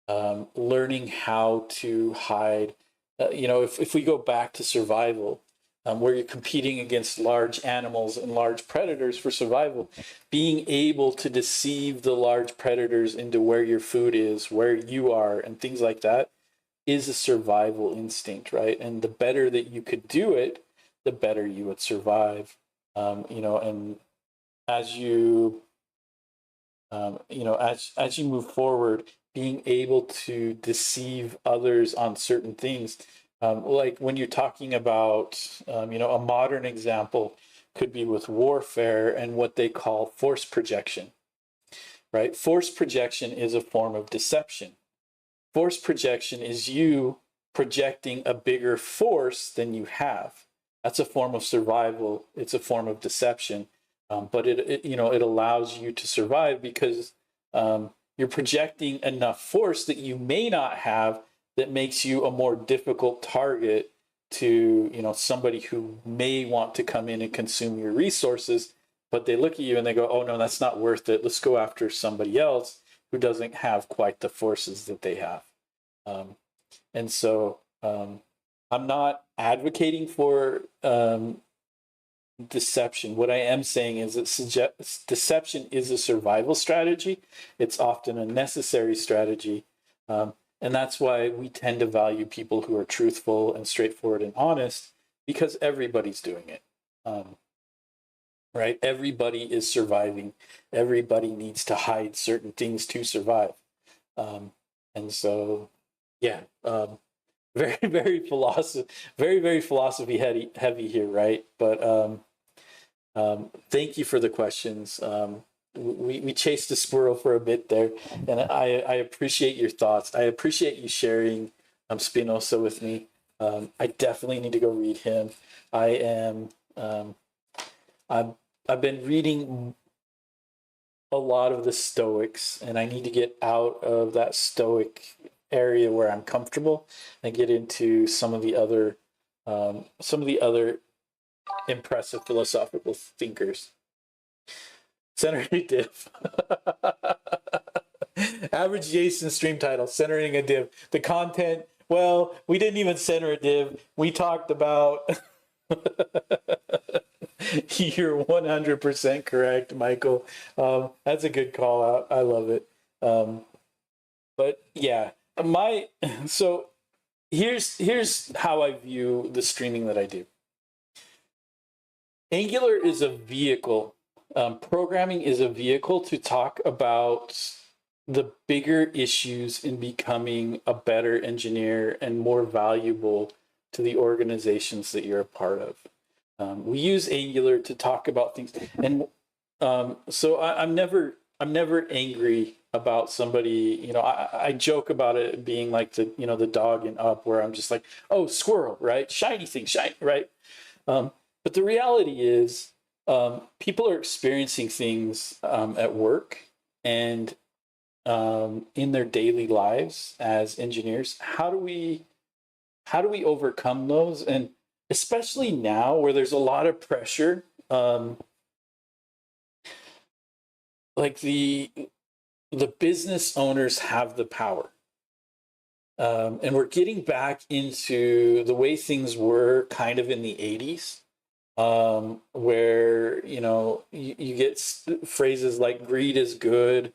learning how to hide. If we go back to survival, where you're competing against large animals and large predators for survival, being able to deceive the large predators into where your food is, where you are, and things like that is a survival instinct, right? And the better that you could do it, the better you would survive. And as you as you move forward, being able to deceive others on certain things, like when you're talking about, a modern example could be with warfare and what they call force projection, right? Force projection is a form of deception. Force projection is you projecting a bigger force than you have. That's a form of survival. It's a form of deception. But it allows you to survive because you're projecting enough force that you may not have, that makes you a more difficult target to somebody who may want to come in and consume your resources. But they look at you and they go, "Oh no, that's not worth it. Let's go after somebody else who doesn't have quite the forces that they have." And so I'm not advocating for deception. What I am saying is that deception is a survival strategy. It's often a necessary strategy. And that's why we tend to value people who are truthful and straightforward and honest, because everybody's doing it. Right? Everybody is surviving. Everybody needs to hide certain things to survive. And so, yeah, very, very philosophy heavy here, right? But thank you for the questions. We chased a squirrel for a bit there, and I appreciate your thoughts. I appreciate you sharing Spinoza with me. I definitely need to go read him. I've been reading a lot of the Stoics, and I need to get out of that Stoic area where I'm comfortable and get into some of the other impressive philosophical thinkers. Centering a div. Average Jason stream title, centering a div. The content, well, we didn't even center a div. We talked about you're 100% correct, Michael. That's a good call out. I love it. But yeah, so here's how I view the streaming that I do. Angular is a vehicle. Programming is a vehicle to talk about the bigger issues in becoming a better engineer and more valuable to the organizations that you're a part of. We use Angular to talk about things, and so I'm never angry about somebody. I joke about it being like the dog in Up, where I'm just like, oh, squirrel, right? Shiny thing, shiny, right? But the reality is, people are experiencing things at work, and in their daily lives as engineers. How do we overcome those? And especially now where there's a lot of pressure, like the business owners have the power. And we're getting back into the way things were kind of in the 80s, where, you get phrases like greed is good.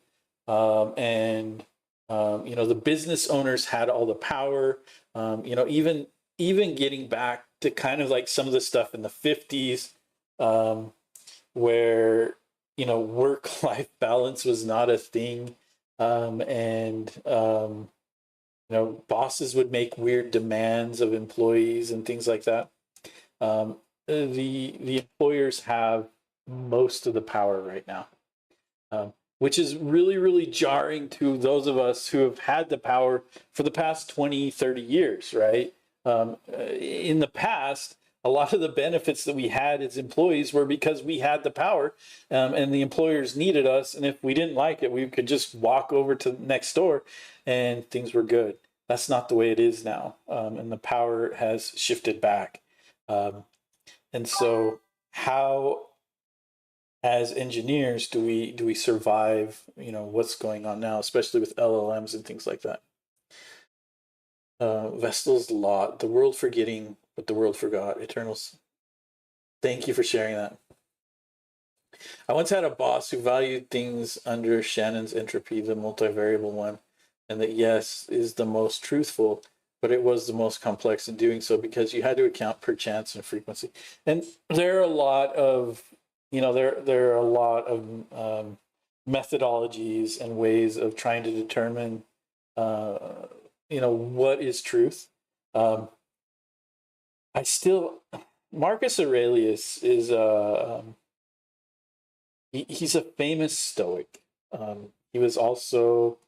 And the business owners had all the power. Even getting back to kind of like some of the stuff in the 50s, where, work-life balance was not a thing. Bosses would make weird demands of employees and things like that. The employers have most of the power right now, which is really, really jarring to those of us who have had the power for the past 20, 30 years, right? In the past, a lot of the benefits that we had as employees were because we had the power, and the employers needed us. And if we didn't like it, we could just walk over to next door and things were good. That's not the way it is now. And the power has shifted back. And so how, as engineers, do we survive, what's going on now, especially with LLMs and things like that? Vestal's Lot, the world forgetting, but the world forgot. Eternals. Thank you for sharing that. I once had a boss who valued things under Shannon's entropy, the multivariable one, and that yes is the most truthful, but it was the most complex in doing so because you had to account per chance and frequency. And there are a lot of, there are a lot of methodologies and ways of trying to determine, what is truth. Marcus Aurelius is he's a famous Stoic. He was also,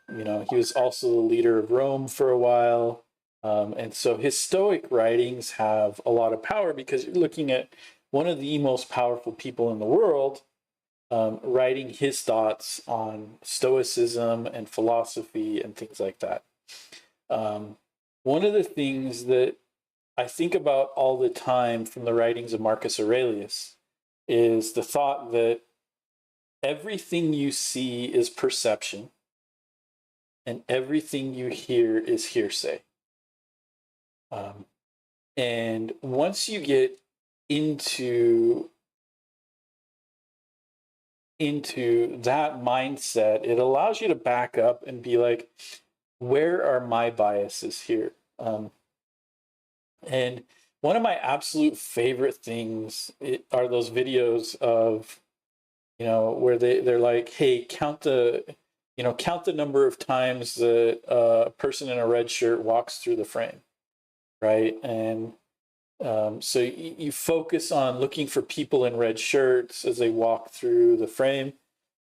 the leader of Rome for a while. And so his Stoic writings have a lot of power because you're looking at one of the most powerful people in the world, writing his thoughts on Stoicism and philosophy and things like that. One of the things that I think about all the time from the writings of Marcus Aurelius is the thought that everything you see is perception and everything you hear is hearsay. And once you get into that mindset, it allows you to back up and be like, where are my biases here? And one of my absolute favorite things are those videos of, where they're like, hey, count the number of times that a person in a red shirt walks through the frame, right? And so you focus on looking for people in red shirts as they walk through the frame.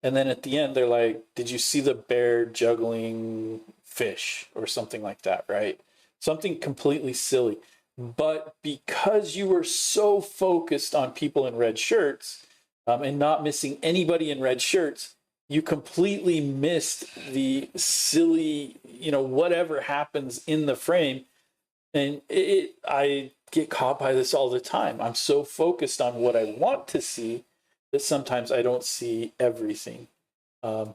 And then at the end, they're like, did you see the bear juggling fish or something like that, right? Something completely silly. But because you were so focused on people in red shirts, and not missing anybody in red shirts, you completely missed the silly, whatever happens in the frame. And I get caught by this all the time. I'm so focused on what I want to see that sometimes I don't see everything. And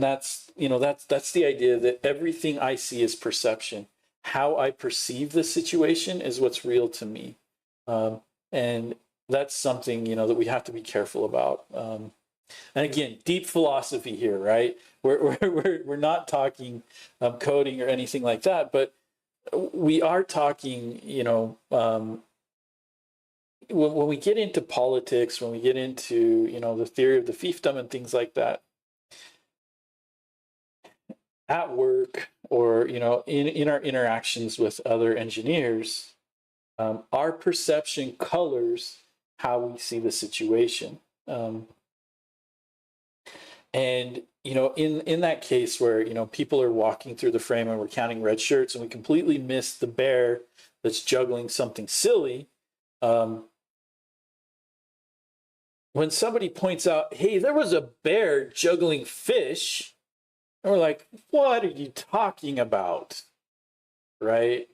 that's the idea that everything I see is perception. How I perceive the situation is what's real to me. And that's something, that we have to be careful about. And again, deep philosophy here, right? We're not talking coding or anything like that, but we are talking, when we get into politics, when we get into, the theory of the fiefdom and things like that, at work or, in our interactions with other engineers, our perception colors how we see the situation. And, in that case where, people are walking through the frame and we're counting red shirts and we completely miss the bear that's juggling something silly. When somebody points out, hey, there was a bear juggling fish, And we're like, what are you talking about? Right?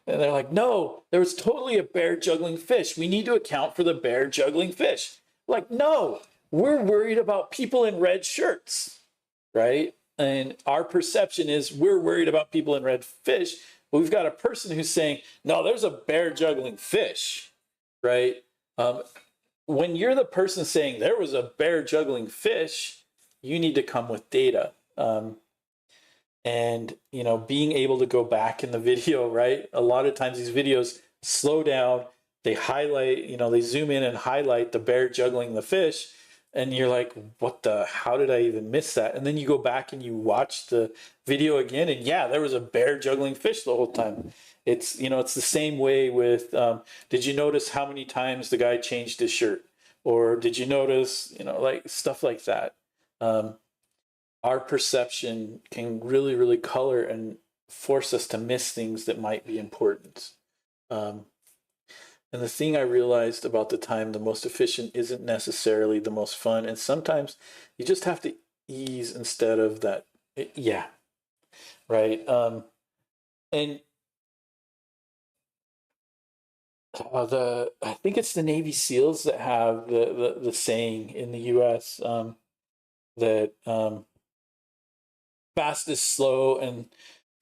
And they're like, no, there was totally a bear juggling fish. We need to account for the bear juggling fish. Like, no, we're worried about people in red shirts, right? And our perception is we're worried about people in red fish. But we've got a person who's saying, no, there's a bear juggling fish, right? When you're the person saying there was a bear juggling fish, you need to come with data. And being able to go back in the video, right? A lot of times these videos slow down, they highlight, they zoom in and highlight the bear juggling the fish, and you're like, how did I even miss that? And then you go back and you watch the video again, and yeah, there was a bear juggling fish the whole time. It's it's the same way with did you notice how many times the guy changed his shirt? Or did you notice, like stuff like that? Our perception can really, really color and force us to miss things that might be important. And the thing I realized about the time, the most efficient isn't necessarily the most fun. And sometimes you just have to ease instead of that. Yeah. Right. And I think it's the Navy SEALs that have the saying in the US that fast is slow and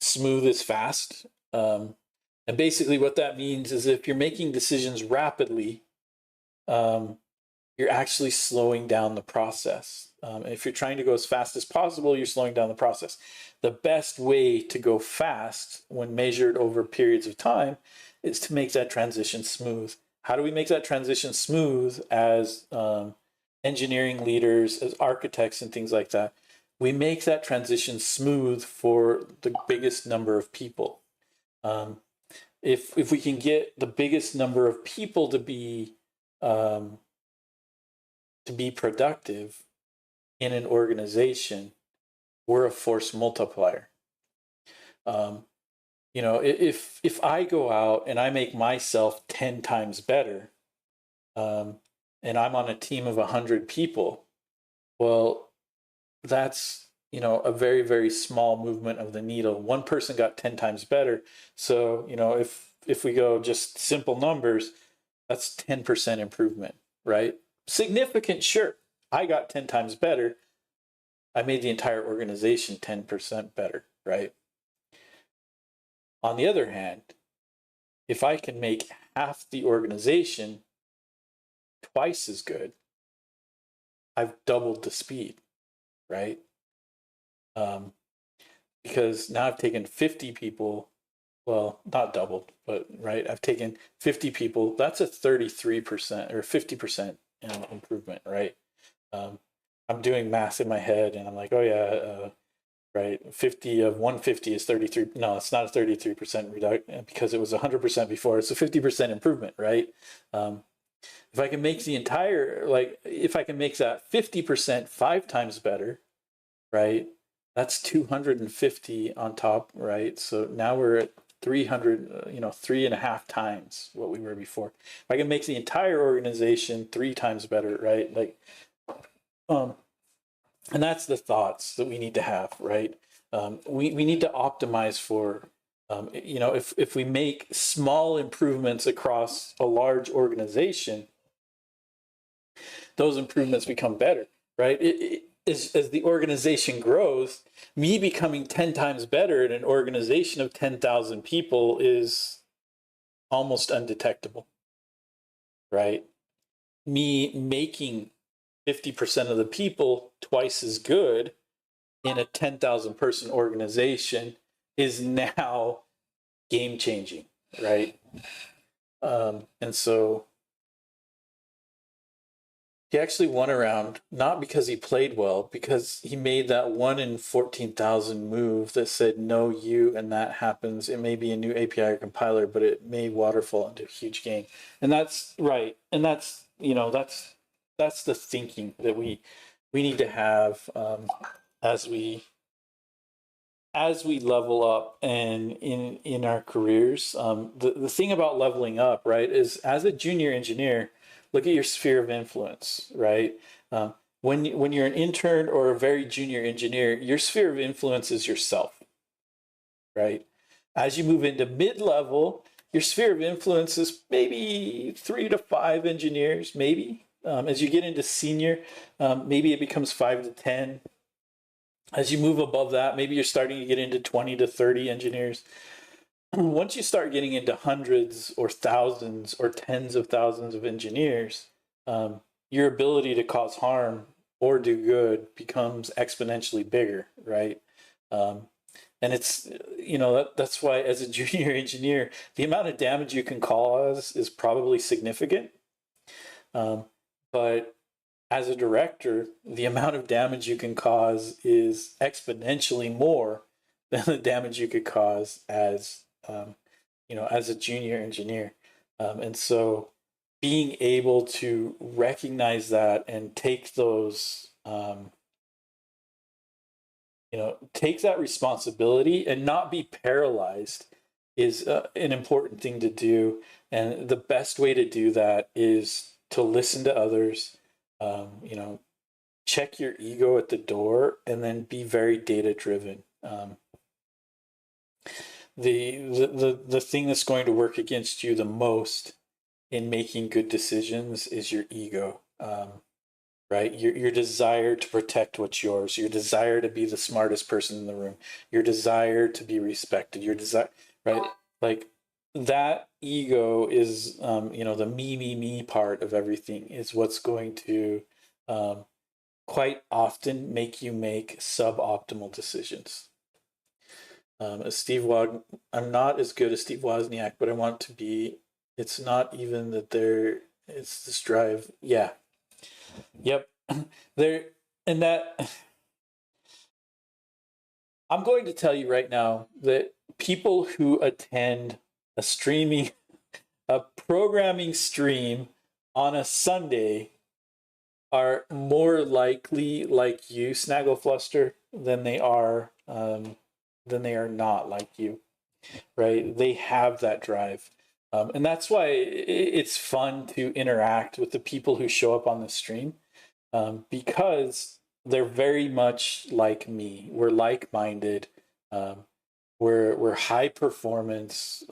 smooth is fast. And basically what that means is if you're making decisions rapidly, you're actually slowing down the process. If you're trying to go as fast as possible, you're slowing down the process. The best way to go fast when measured over periods of time is to make that transition smooth. How do we make that transition smooth as engineering leaders, as architects and things like that? We make that transition smooth for the biggest number of people. If we can get the biggest number of people to be productive in an organization, we're a force multiplier. If I go out and I make myself 10 times better, and I'm on a team of 100 people, well, that's a very, very small movement of the needle. One person got 10 times better. So if we go just simple numbers, that's 10% improvement, right? Significant, sure. I got 10 times better. I made the entire organization 10% better, right? On the other hand, if I can make half the organization twice as good, I've doubled the speed, right? Because now I've taken 50 people, well, not doubled, but right, I've taken 50 people. That's a 33% or 50% improvement, right? I'm doing math in my head, and I'm like, oh yeah, right, 50 of 150 is 33. No, it's not a 33% reduction because it was 100% before. It's a 50% improvement, right? If I can make if I can make that 50% 5 times better, right? That's 250 on top, right? So now we're at 300, 3.5 times what we were before. If I can make the entire organization 3 times better, right? And that's the thoughts that we need to have, right? We need to optimize for, if we make small improvements across a large organization, those improvements become better, right? As the organization grows, me becoming 10 times better in an organization of 10,000 people is almost undetectable, right? Me making 50% of the people twice as good in a 10,000 person organization is now game changing, right? And so he actually won a round, not because he played well, because he made that 1 in 14,000 move that said, no, you, and that happens. It may be a new API or compiler, but it may waterfall into a huge gain. And that's right. And that's, that's the thinking that we need to have as we level up and in our careers. The thing about leveling up, right, is as a junior engineer, look at your sphere of influence, right? when you're an intern or a very junior engineer, your sphere of influence is yourself, right? As you move into mid-level, your sphere of influence is maybe 3 to 5 engineers, maybe. As you get into senior, maybe it becomes 5 to 10. As you move above that, maybe you're starting to get into 20 to 30 engineers. Once you start getting into hundreds or thousands or tens of thousands of engineers, your ability to cause harm or do good becomes exponentially bigger, right? And it's, that's why as a junior engineer, the amount of damage you can cause is probably significant. But as a director, the amount of damage you can cause is exponentially more than the damage you could cause as, as a junior engineer. And so being able to recognize that and take those, take that responsibility and not be paralyzed is an important thing to do. And the best way to do that is to listen to others, check your ego at the door, and then be very data driven. The thing that's going to work against you the most in making good decisions is your ego. Right? Your desire to protect what's yours, your desire to be the smartest person in the room, your desire to be respected, your desire, right? Like that ego is, the me part of everything is what's going to quite often make you make suboptimal decisions. I'm not as good as Steve Wozniak, but I want to be. It's not even that it's this drive. Yeah. Yep. There and that I'm going to tell you right now that people who attend a programming stream on a Sunday are more likely like you, Snagglefluster, than they are not like you, right? They have that drive. And that's why it's fun to interact with the people who show up on the stream, because they're very much like me. We're like-minded. We're high performance.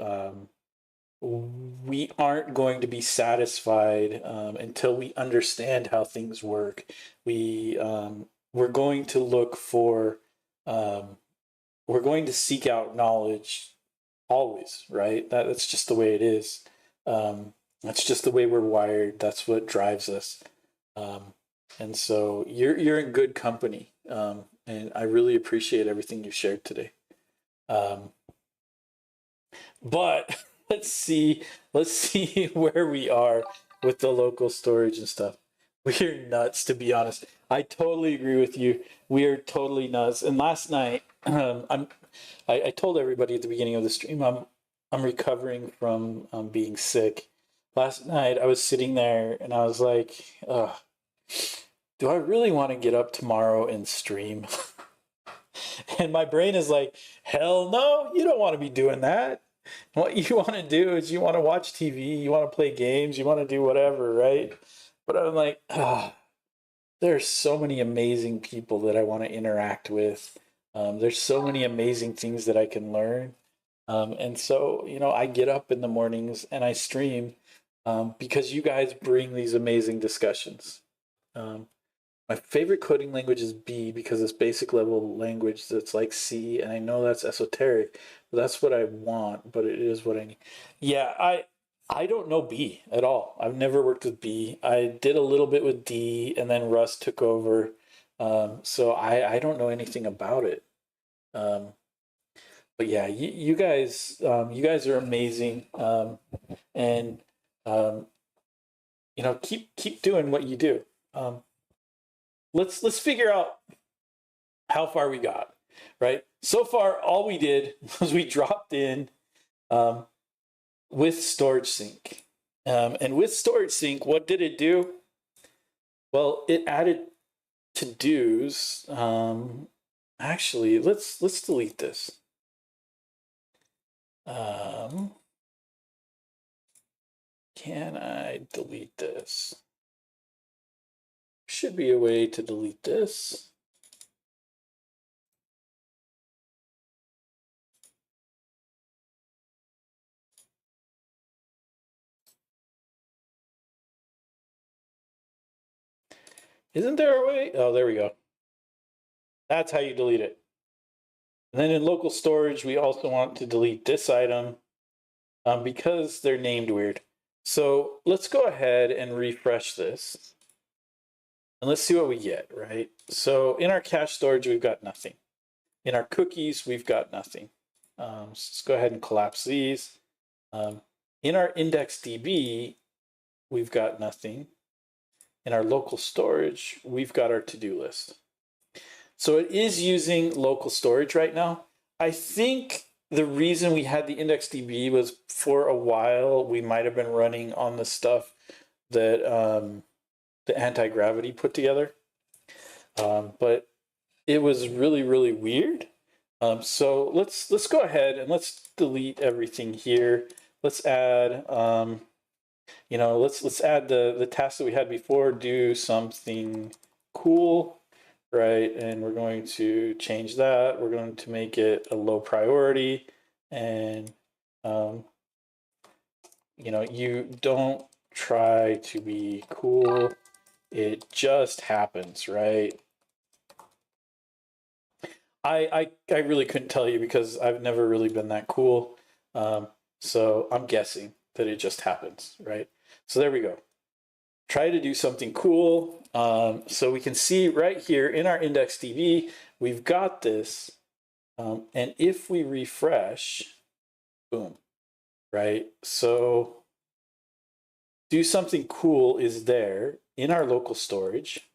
We aren't going to be satisfied until we understand how things work. We're going to look for. We're going to seek out knowledge always, right? That's just the way it is. That's just the way we're wired. That's what drives us. And so you're in good company, and I really appreciate everything you shared today. But let's see where we are with the local storage and stuff. We're nuts, to be honest. I totally agree with you. We are totally nuts. And last night, I told everybody at the beginning of the stream, I'm recovering from being sick. Last night I was sitting there and I was like, do I really want to get up tomorrow and stream? And my brain is like, hell no, you don't want to be doing that. What you want to do is you want to watch TV, you want to play games, you want to do whatever, right? But I'm like, there's so many amazing people that I want to interact with. There's so many amazing things that I can learn. And so, I get up in the mornings and I stream because you guys bring these amazing discussions. My favorite coding language is B because it's basic level language that's like C, and I know that's esoteric, but that's what I want, but it is what I need. Yeah, I don't know B at all. I've never worked with B. I did a little bit with D, and then Rust took over. So I don't know anything about it. But yeah, you guys are amazing. And keep doing what you do. Let's figure out how far we got, right? So far, all we did was we dropped in with StorageSync. And with StorageSync, what did it do? Well, it added to-dos. Actually, let's delete this. Can I delete this? should be a way to delete this. Isn't there a way? Oh, there we go. That's how you delete it. And then in local storage, we also want to delete this item because they're named weird. So let's go ahead and refresh this. And let's see what we get, right? So in our cache storage, we've got nothing. In our cookies, we've got nothing. So let's go ahead and collapse these. In our IndexedDB, we've got nothing. In our local storage, we've got our to-do list. So it is using local storage right now. I think the reason we had the IndexedDB was for a while, we might have been running on the stuff that the anti-gravity put together. But it was really, really weird. So let's go ahead and let's delete everything here. Let's add, let's add the task that we had before, do something cool, right? And we're going to change that. We're going to make it a low priority. And, you don't try to be cool. It just happens, right? I really couldn't tell you because I've never really been that cool. So I'm guessing that it just happens, right? So there we go. Try to do something cool. So we can see right here in our IndexedDB, we've got this. And if we refresh, boom, right? So do something cool is there in our local storage.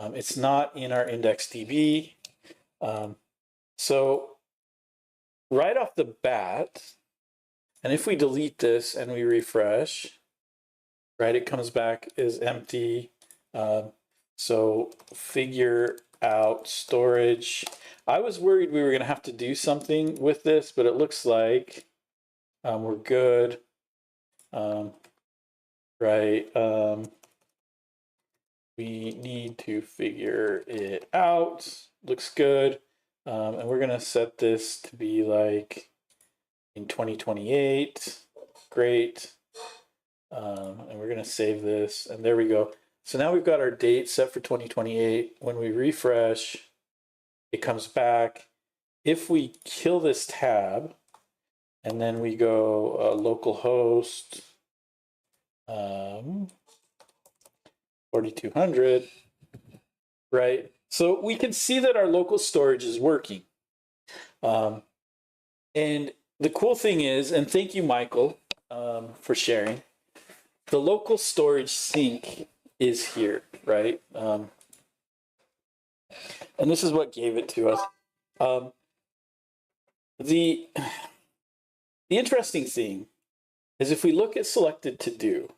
It's not in our IndexedDB. So right off the bat, and if we delete this and we refresh, right, it comes back as empty. So figure out storage. I was worried we were going to have to do something with this, but it looks like we're good. Right. We need to figure it out. Looks good. And we're going to set this to be like in 2028. Great. And we're going to save this. And there we go. So now we've got our date set for 2028. When we refresh, it comes back. If we kill this tab, and then we go localhost 4200, right? So we can see that our local storage is working. And the cool thing is, and thank you, Michael, for sharing, the local storage sync is here, right? And this is what gave it to us. The interesting thing is if we look at selected to do,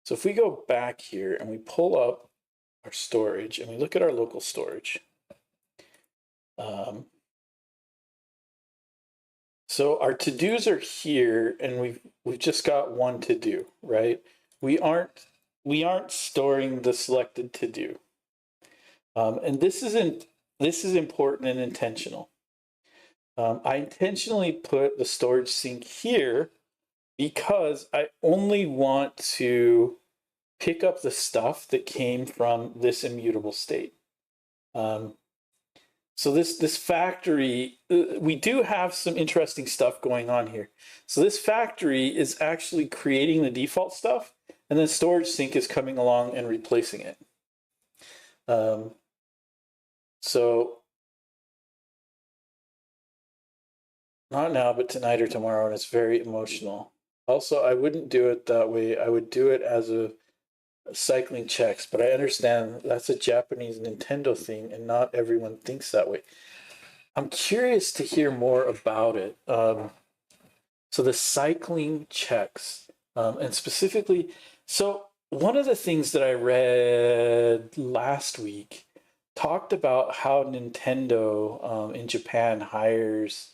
so if we go back here and we pull up our storage and we look at our local storage, so our to-dos are here and we've just got one to do, right? We aren't storing the selected to do. And this is important and intentional. I intentionally put the storage sync here because I only want to pick up the stuff that came from this immutable state. So this factory, we do have some interesting stuff going on here. So this factory is actually creating the default stuff, and then storage sync is coming along and replacing it. So not now, but tonight or tomorrow, and it's very emotional. Also, I wouldn't do it that way. I would do it as a cycling checks, but I understand that's a Japanese Nintendo thing, and not everyone thinks that way. I'm curious to hear more about it. So the cycling checks, and specifically, so one of the things that I read last week talked about how Nintendo in Japan hires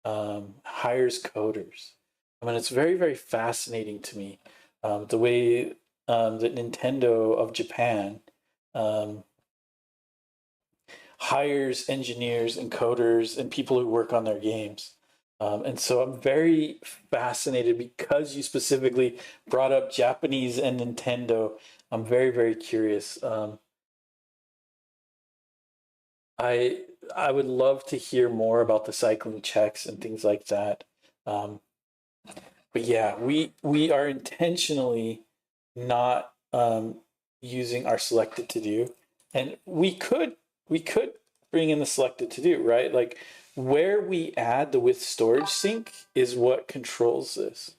coders. I mean, it's very, very fascinating to me the way that Nintendo of Japan hires engineers and coders and people who work on their games. And so I'm very fascinated because you specifically brought up Japanese and Nintendo. I'm very, very curious. I would love to hear more about the cycling checks and things like that. Um, but yeah, we are intentionally not using our selected to do, and we could bring in the selected to do, right? Like where we add the with storage sync is what controls this.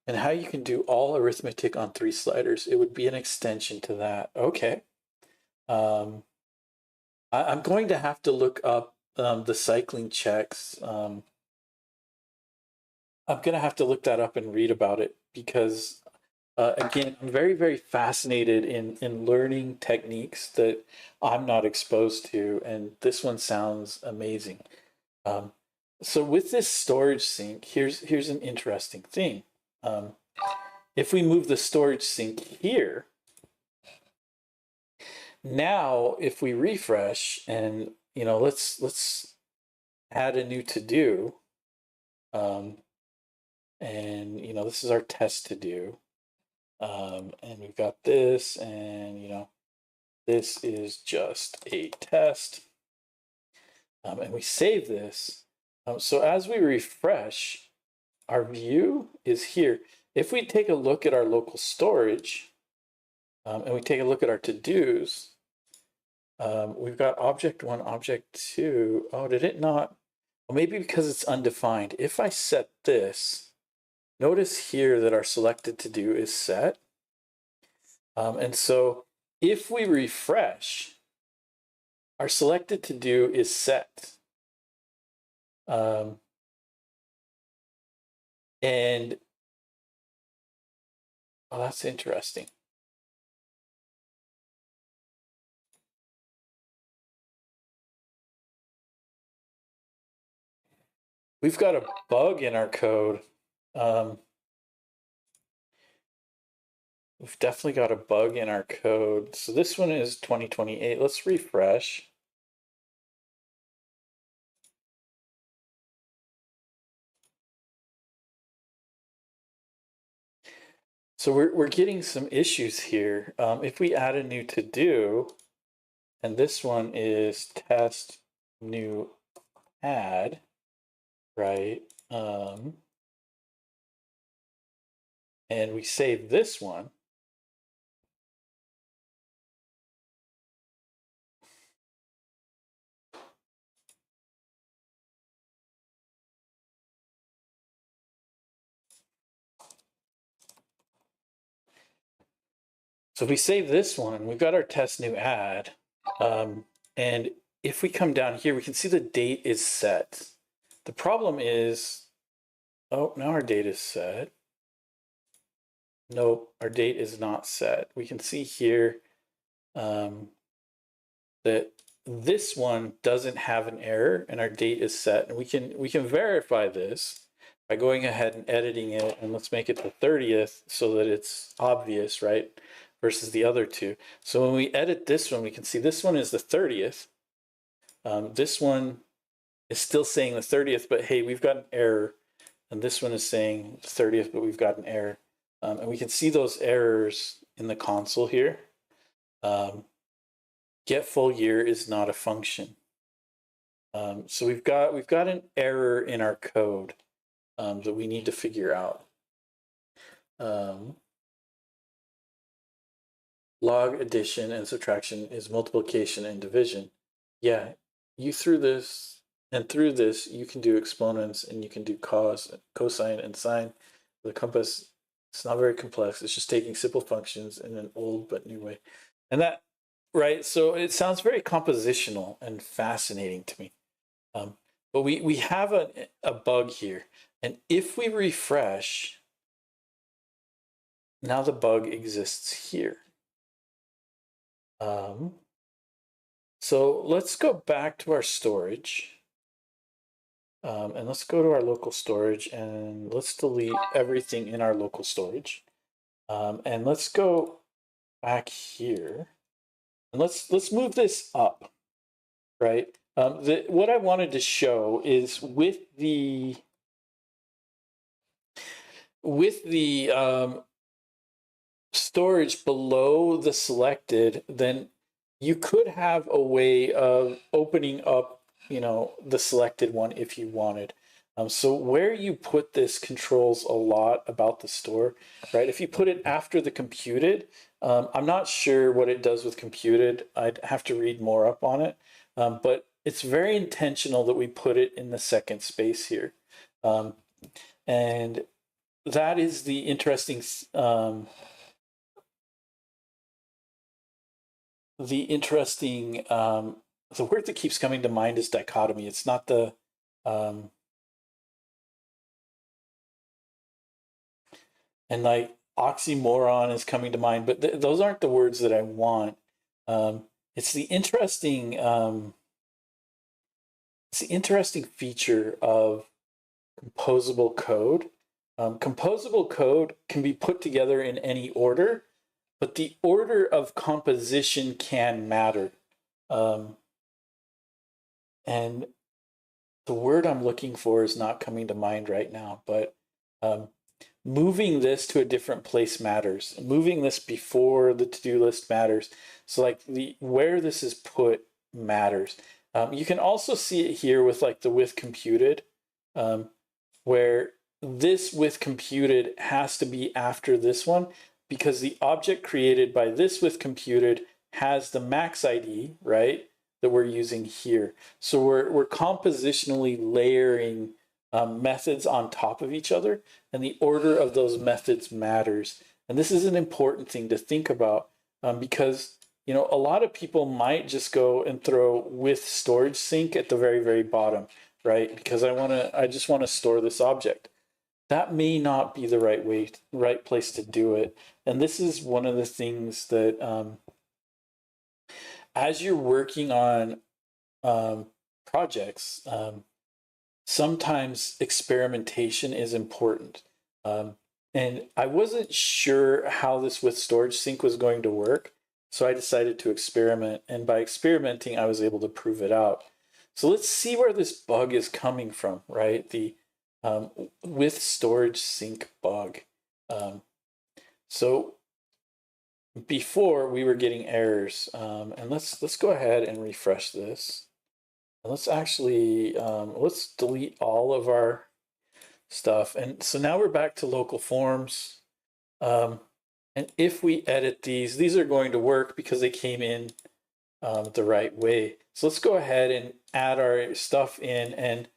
And how you can do all arithmetic on 3 sliders, it would be an extension to that. Okay. I'm going to have to look up the cycling checks. I'm going to have to look that up and read about it because, again, I'm very, very fascinated in learning techniques that I'm not exposed to, and this one sounds amazing. So with this storage sync, here's an interesting thing. If we move the storage sync here, now if we refresh and let's add a new to do, and this is our test to do, and we've got this, and this is just a test, and we save this. So as we refresh, our view is here. If we take a look at our local storage, and we take a look at our to-dos, we've got object 1, object 2. Oh, did it not? Well, maybe because it's undefined. If I set this, notice here that our selected to-do is set. And so if we refresh, our selected to-do is set. And oh, that's interesting. We've got a bug in our code. We've definitely got a bug in our code. So this one is 2028. Let's refresh. So we're getting some issues here. If we add a new to do, and this one is test new add, right? And we save this one. So if we save this one, we've got our test new add. And if we come down here, we can see the date is set. The problem is, oh, now our date is set. Nope, our date is not set. We can see here that this one doesn't have an error and our date is set. And we can verify this by going ahead and editing it, and let's make it the 30th so that it's obvious, right? Versus the other two. So when we edit this one, we can see this one is the 30th. This one is still saying the 30th, but hey, we've got an error. And this one is saying the 30th, but we've got an error. And we can see those errors in the console here. Get full year is not a function. So we've got an error in our code that we need to figure out. Log addition and subtraction is multiplication and division. Yeah, you through this and through this, you can do exponents and you can do cosine and sine. The compass, it's not very complex. It's just taking simple functions in an old but new way. And that, right? So it sounds very compositional and fascinating to me. But we have a bug here. And if we refresh, now the bug exists here. So let's go back to our storage. And let's go to our local storage and let's delete everything in our local storage. And let's go back here. And let's move this up, right? What I wanted to show is with the storage below the selected, then you could have a way of opening up, the selected one if you wanted. So where you put this controls a lot about the store, right? If you put it after the computed, I'm not sure what it does with computed. I'd have to read more up on it. But it's very intentional that we put it in the second space here. And that is the interesting the word that keeps coming to mind is dichotomy. It's not the and like oxymoron is coming to mind, but those aren't the words that I want. It's the interesting feature of composable code. Composable code can be put together in any order, but the order of composition can matter. And the word I'm looking for is not coming to mind right now, but moving this to a different place matters. Moving this before the to-do list matters. So like where this is put matters. You can also see it here with like the with computed, where this with computed has to be after this one because the object created by this with computed has the max ID, right, that we're using here. So we're compositionally layering methods on top of each other, and the order of those methods matters. And this is an important thing to think about because a lot of people might just go and throw with storage sync at the very, very bottom, right? Because I just want to store this object. That may not be the right place to do it. And this is one of the things that as you're working on projects, sometimes experimentation is important. And I wasn't sure how this with storage sync was going to work, so I decided to experiment. And by experimenting, I was able to prove it out. So let's see where this bug is coming from, right? The with storage sync bug. So before we were getting errors, and let's go ahead and refresh this. And let's actually let's delete all of our stuff. And so now we're back to local forms. And if we edit these are going to work because they came in the right way. So let's go ahead and add our stuff in and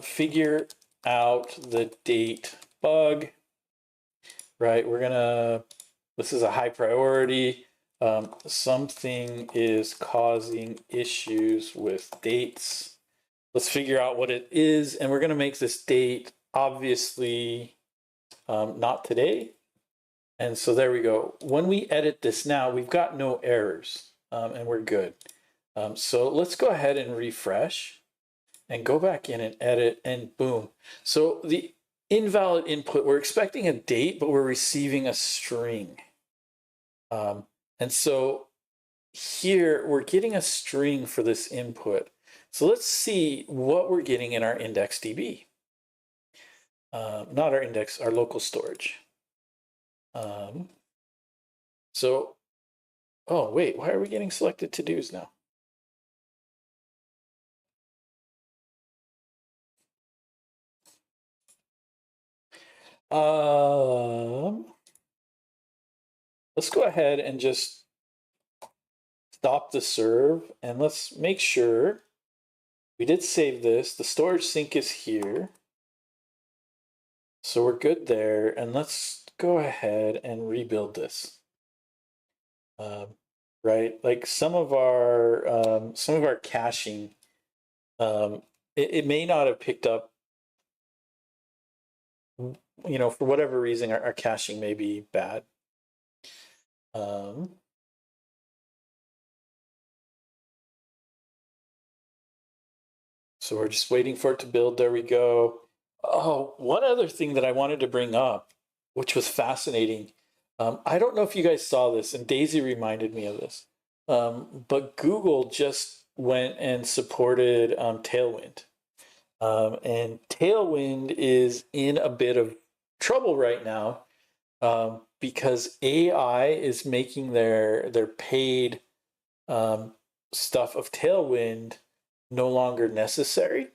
figure out the date bug, right? This is a high priority. Something is causing issues with dates. Let's figure out what it is, and we're going to make this date obviously not today. And so there we go. When we edit this now, we've got no errors, and we're good. So let's go ahead and refresh and go back in and edit, and boom. So the invalid input, we're expecting a date, but we're receiving a string. And so here we're getting a string for this input. So let's see what we're getting in our IndexedDB. Not our index, our local storage. Oh wait, why are we getting selected to-dos now? Let's go ahead and just stop the serve, and let's make sure we did save this. The storage sync is here. So we're good there, and let's go ahead and rebuild this. Right, like some of our caching, it may not have picked up. For whatever reason, our caching may be bad. So we're just waiting for it to build. There we go. Oh, one other thing that I wanted to bring up which was fascinating. I don't know if you guys saw this, and Daisy reminded me of this. But Google just went and supported Tailwind. And Tailwind is in a bit of trouble right now because AI is making their paid stuff of Tailwind no longer necessary.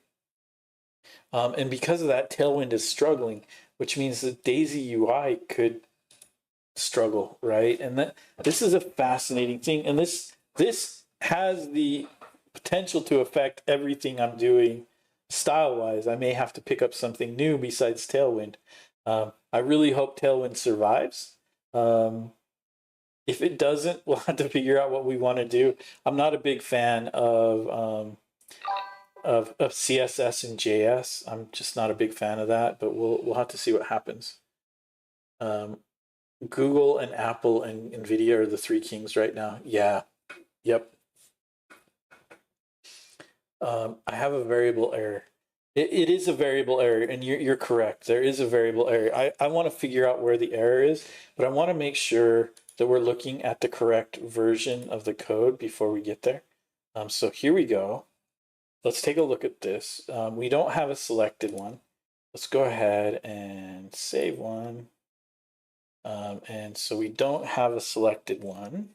And because of that, Tailwind is struggling, which means that Daisy UI could struggle, right? And that this is a fascinating thing, and this has the potential to affect everything I'm doing style-wise. I may have to pick up something new besides Tailwind. I really hope Tailwind survives. If it doesn't, we'll have to figure out what we want to do. I'm not a big fan of CSS and JS. I'm just not a big fan of that, but we'll have to see what happens. Google and Apple and NVIDIA are the three kings right now. Yeah. Yep. I have a variable error. It is a variable error, and you're correct. There is a variable error. I want to figure out where the error is, but I want to make sure that we're looking at the correct version of the code before we get there. So here we go. Let's take a look at this. We don't have a selected one. Let's go ahead and save one. And so we don't have a selected one.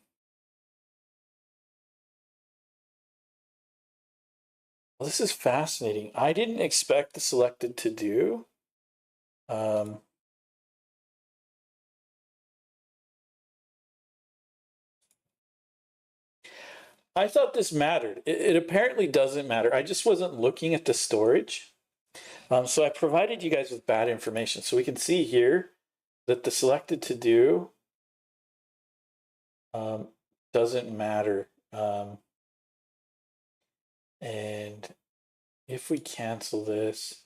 Well, this is fascinating. I didn't expect the selected to do. I thought this mattered. It apparently doesn't matter. I just wasn't looking at the storage. So I provided you guys with bad information. So we can see here that the selected to do doesn't matter. And if we cancel this,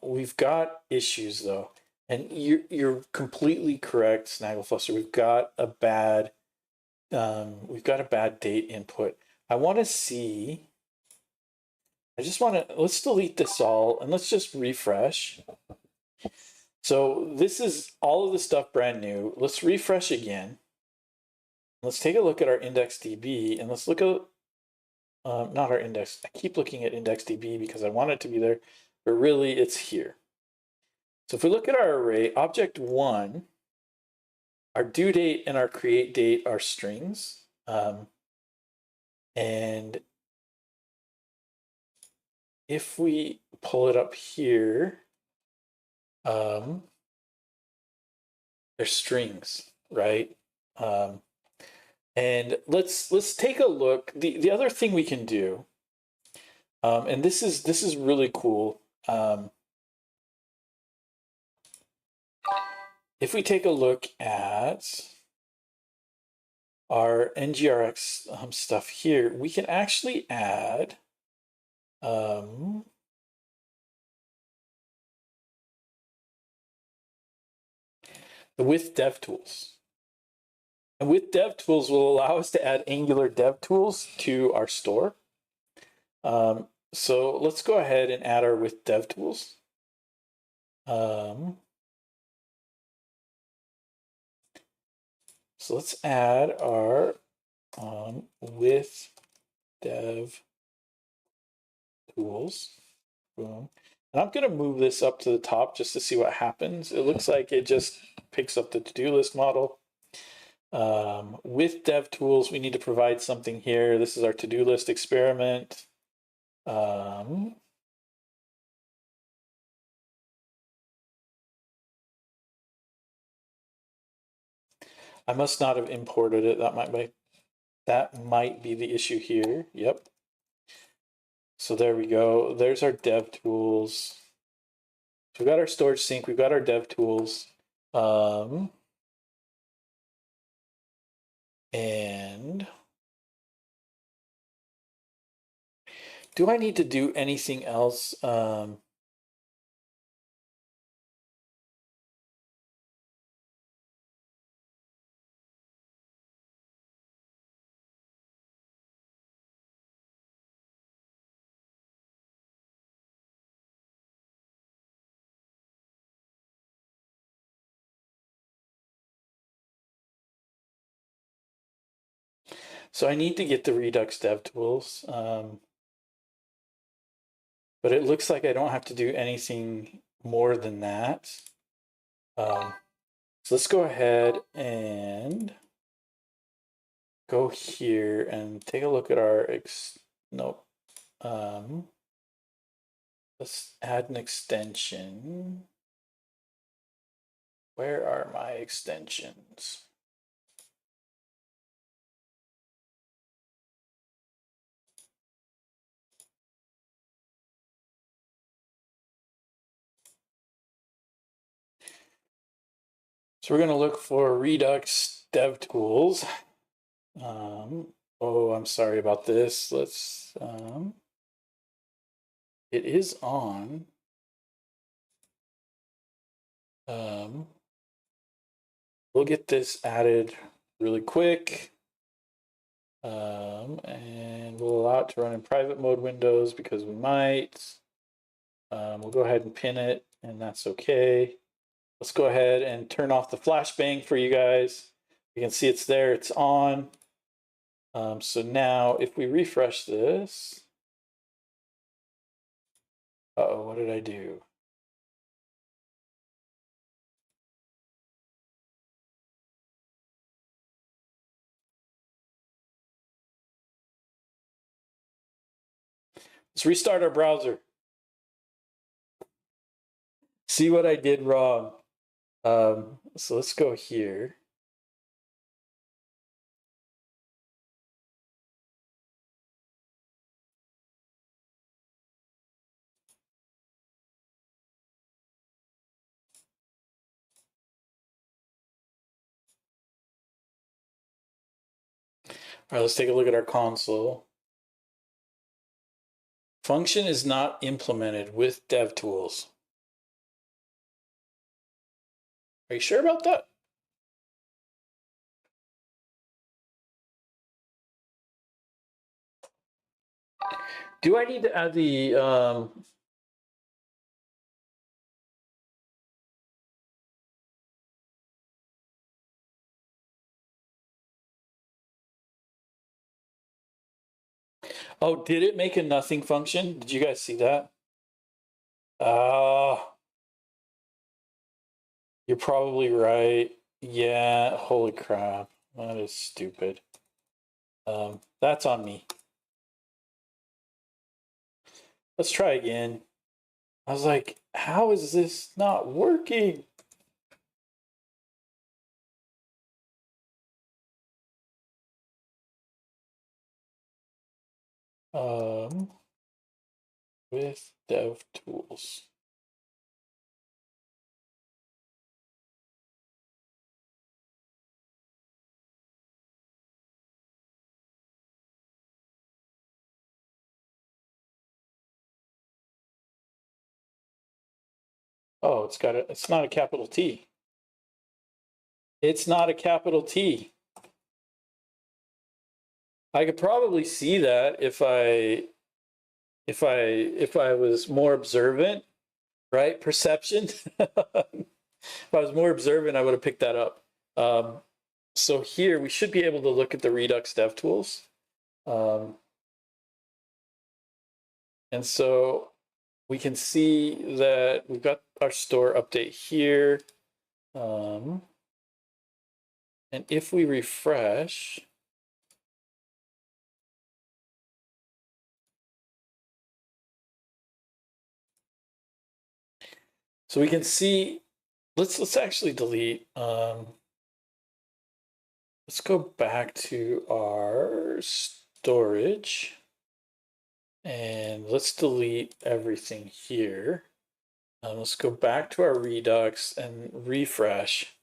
we've got issues though. And you're completely correct, Snagglefusser. We've got a bad date input. I want to see. Let's delete this all and let's just refresh. So this is all of the stuff brand new. Let's refresh again. Let's take a look at our IndexedDB and let's look at, not our index. I keep looking at IndexedDB because I want it to be there, but really it's here. So if we look at our array, object 1, our due date and our create date are strings. And if we pull it up here, they're strings, right? And let's take a look. The other thing we can do, and this is really cool. If we take a look at our NGRX stuff here, we can actually add with DevTools. And with DevTools will allow us to add Angular DevTools to our store. So let's go ahead and add our with DevTools. So let's add our with dev tools. Boom. And I'm going to move this up to the top just to see what happens. It looks like it just picks up the to-do list model. With dev tools, we need to provide something here. This is our to-do list experiment. I must not have imported it. That might be the issue here. Yep. So there we go. There's our dev tools. So we've got our storage sync. We've got our dev tools. And do I need to do anything else? So I need to get the Redux DevTools, but it looks like I don't have to do anything more than that. So let's go ahead and go here and take a look at our let's add an extension. Where are my extensions? So we're going to look for Redux DevTools. Oh, I'm sorry about this. Let's, it is on. We'll get this added really quick. And we'll allow it to run in private mode windows because we might. We'll go ahead and pin it, and that's okay. Let's go ahead and turn off the flashbang for you guys. You can see it's there, it's on. So now if we refresh this, uh-oh, what did I do? Let's restart our browser. See what I did wrong. So let's go here. All right, let's take a look at our console. Function is not implemented with DevTools. Are you sure about that? Do I need to add the oh, did it make a nothing function? Did you guys see that? You're probably right. Yeah, holy crap. That is stupid. That's on me. Let's try again. I was like, how is this not working? With DevTools. Oh, it's not a capital T. It's not a capital T. I could probably see that if I was more observant, right? Perception. If I was more observant, I would have picked that up. So here we should be able to look at the Redux DevTools. And so we can see that we've got our store update here. And if we refresh, so we can see, let's actually delete, let's go back to our storage and let's delete everything here. Let's go back to our Redux and refresh.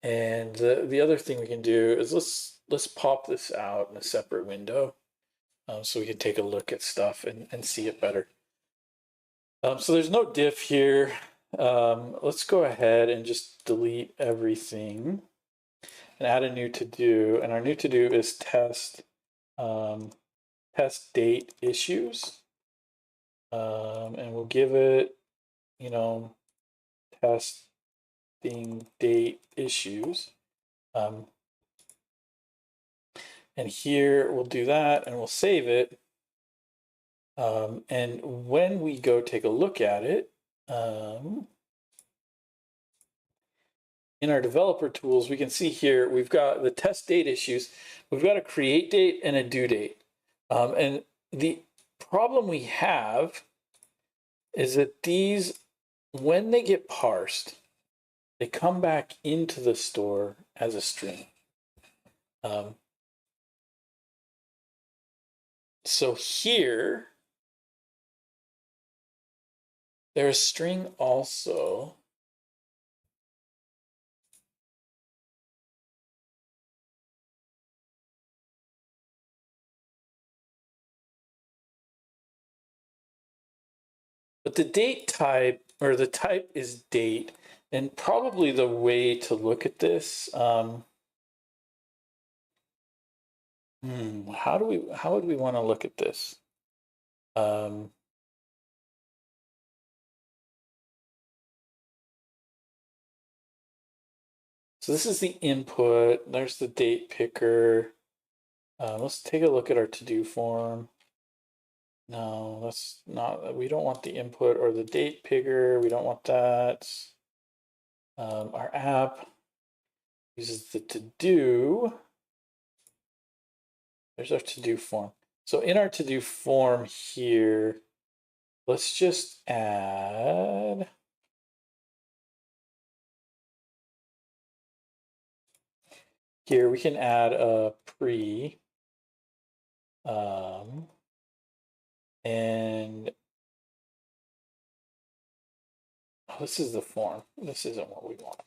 And the other thing we can do is let's pop this out in a separate window so we can take a look at stuff and see it better. So there's no diff here. Let's go ahead and just delete everything and add a new to-do. And our new to-do is test date issues. And we'll give it, testing date issues. And here we'll do that and we'll save it. And when we go take a look at it, in our developer tools, we can see here, we've got the test date issues. We've got a create date and a due date. And the problem we have is that these, when they get parsed, they come back into the store as a string. So here, there's a string also. But the date type, or the type is date, and probably the way to look at this, how would we want to look at this? So this is the input, there's the date picker. Let's take a look at our to-do form. No, that's not, we don't want the input or the date picker. We don't want that. Our app uses the to-do. There's our to-do form. So in our to-do form here, let's just add here, we can add a pre and oh, this is the form. This isn't what we want.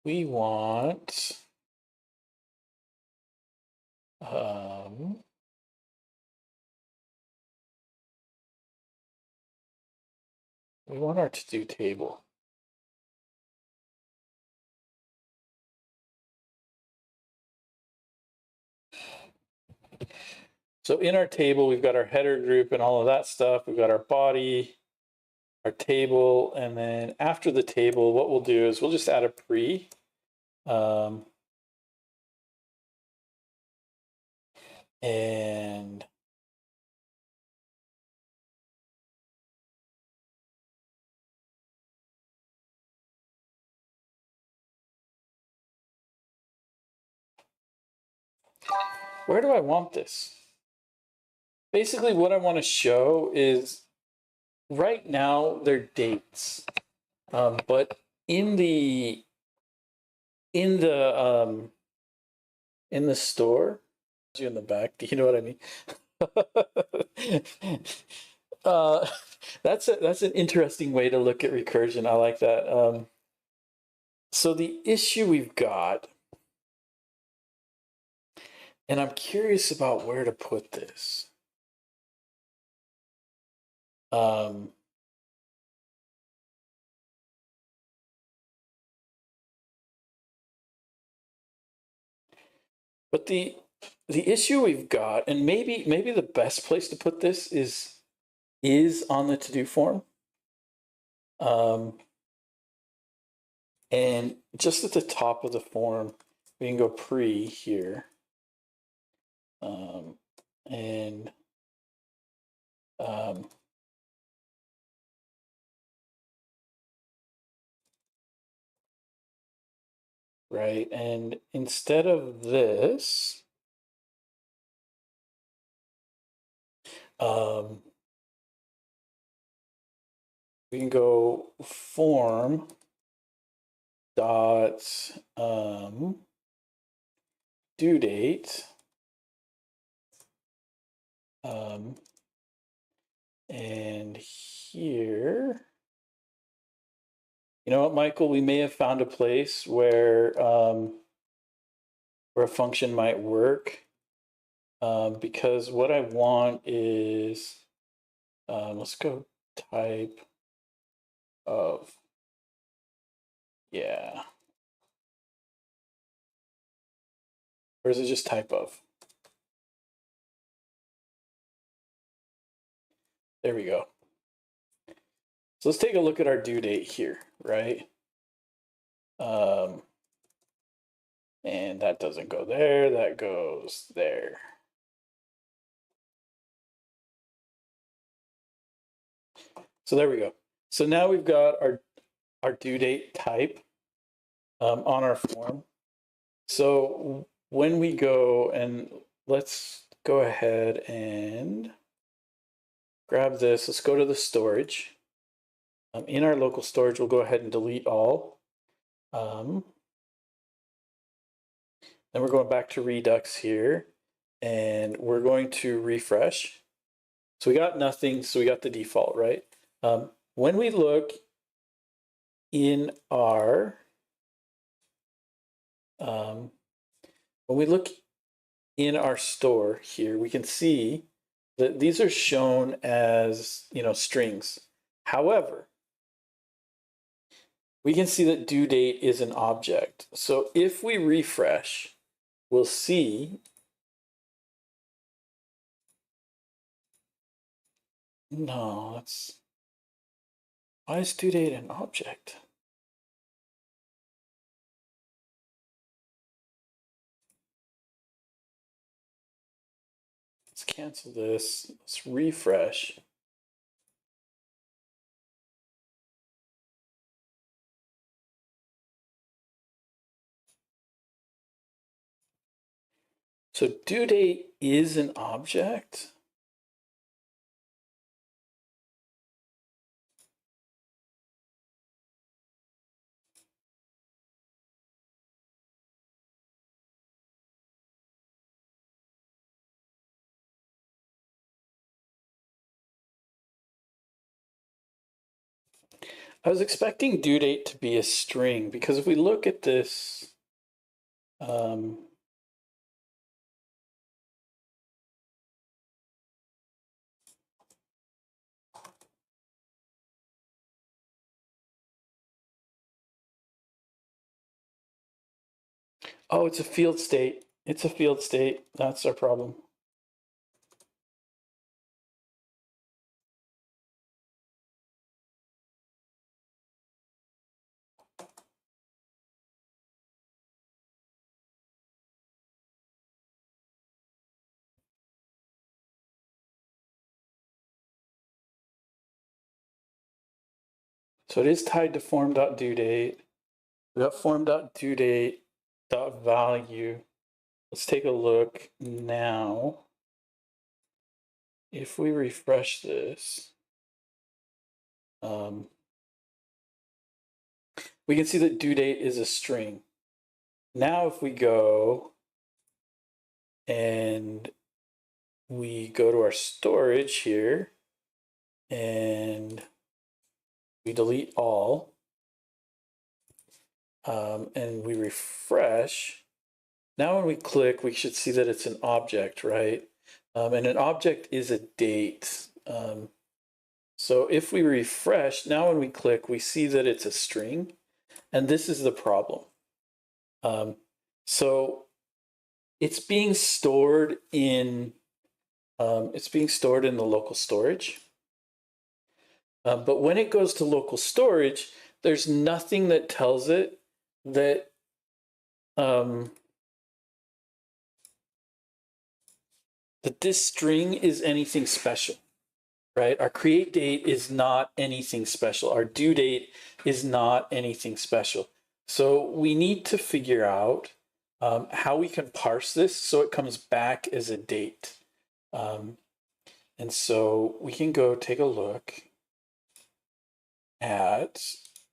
We want our to-do table. So in our table, we've got our header group and all of that stuff. We've got our body, our table, and then after the table, what we'll do is we'll just add a pre. And where do I want this? Basically, what I want to show is right now they're dates, but in the store, you in the back. Do you know what I mean? That's an interesting way to look at recursion. I like that. So the issue we've got, and I'm curious about where to put this. But the issue we've got, and maybe the best place to put this is on the to-do form. And just at the top of the form, we can go pre here. Right, and instead of this, we can go form dot due date, and here, you know what, Michael, we may have found a place where a function might work, because what I want is, let's go type of, yeah. Or is it just type of? There we go. So let's take a look at our due date here, right? And that doesn't go there, that goes there. So there we go. So now we've got our due date type on our form. So when we go and let's go ahead and grab this, let's go to the storage. In our local storage, we'll go ahead and delete all. Then we're going back to Redux here, and we're going to refresh. So we got nothing, so we got the default, right? When we look in our, store here, we can see that these are shown as, strings. However, we can see that due date is an object. So if we refresh, we'll see why is due date an object? Let's cancel this. Let's refresh. So due date is an object. I was expecting due date to be a string because if we look at this, oh, it's a field state. It's a field state. That's our problem. So it is tied to form.dueDate. We got form.dueDate.value. Let's take a look now. If we refresh this, we can see that due date is a string. Now, if we go and we go to our storage here and we delete all and we refresh, now when we click, we should see that it's an object, right? And an object is a date. So if we refresh, now when we click, we see that it's a string, and this is the problem. So it's being stored in the local storage. But when it goes to local storage, there's nothing that tells it that that this string is anything special, right? Our create date is not anything special. Our due date is not anything special. So we need to figure out how we can parse this so it comes back as a date. And so we can go take a look at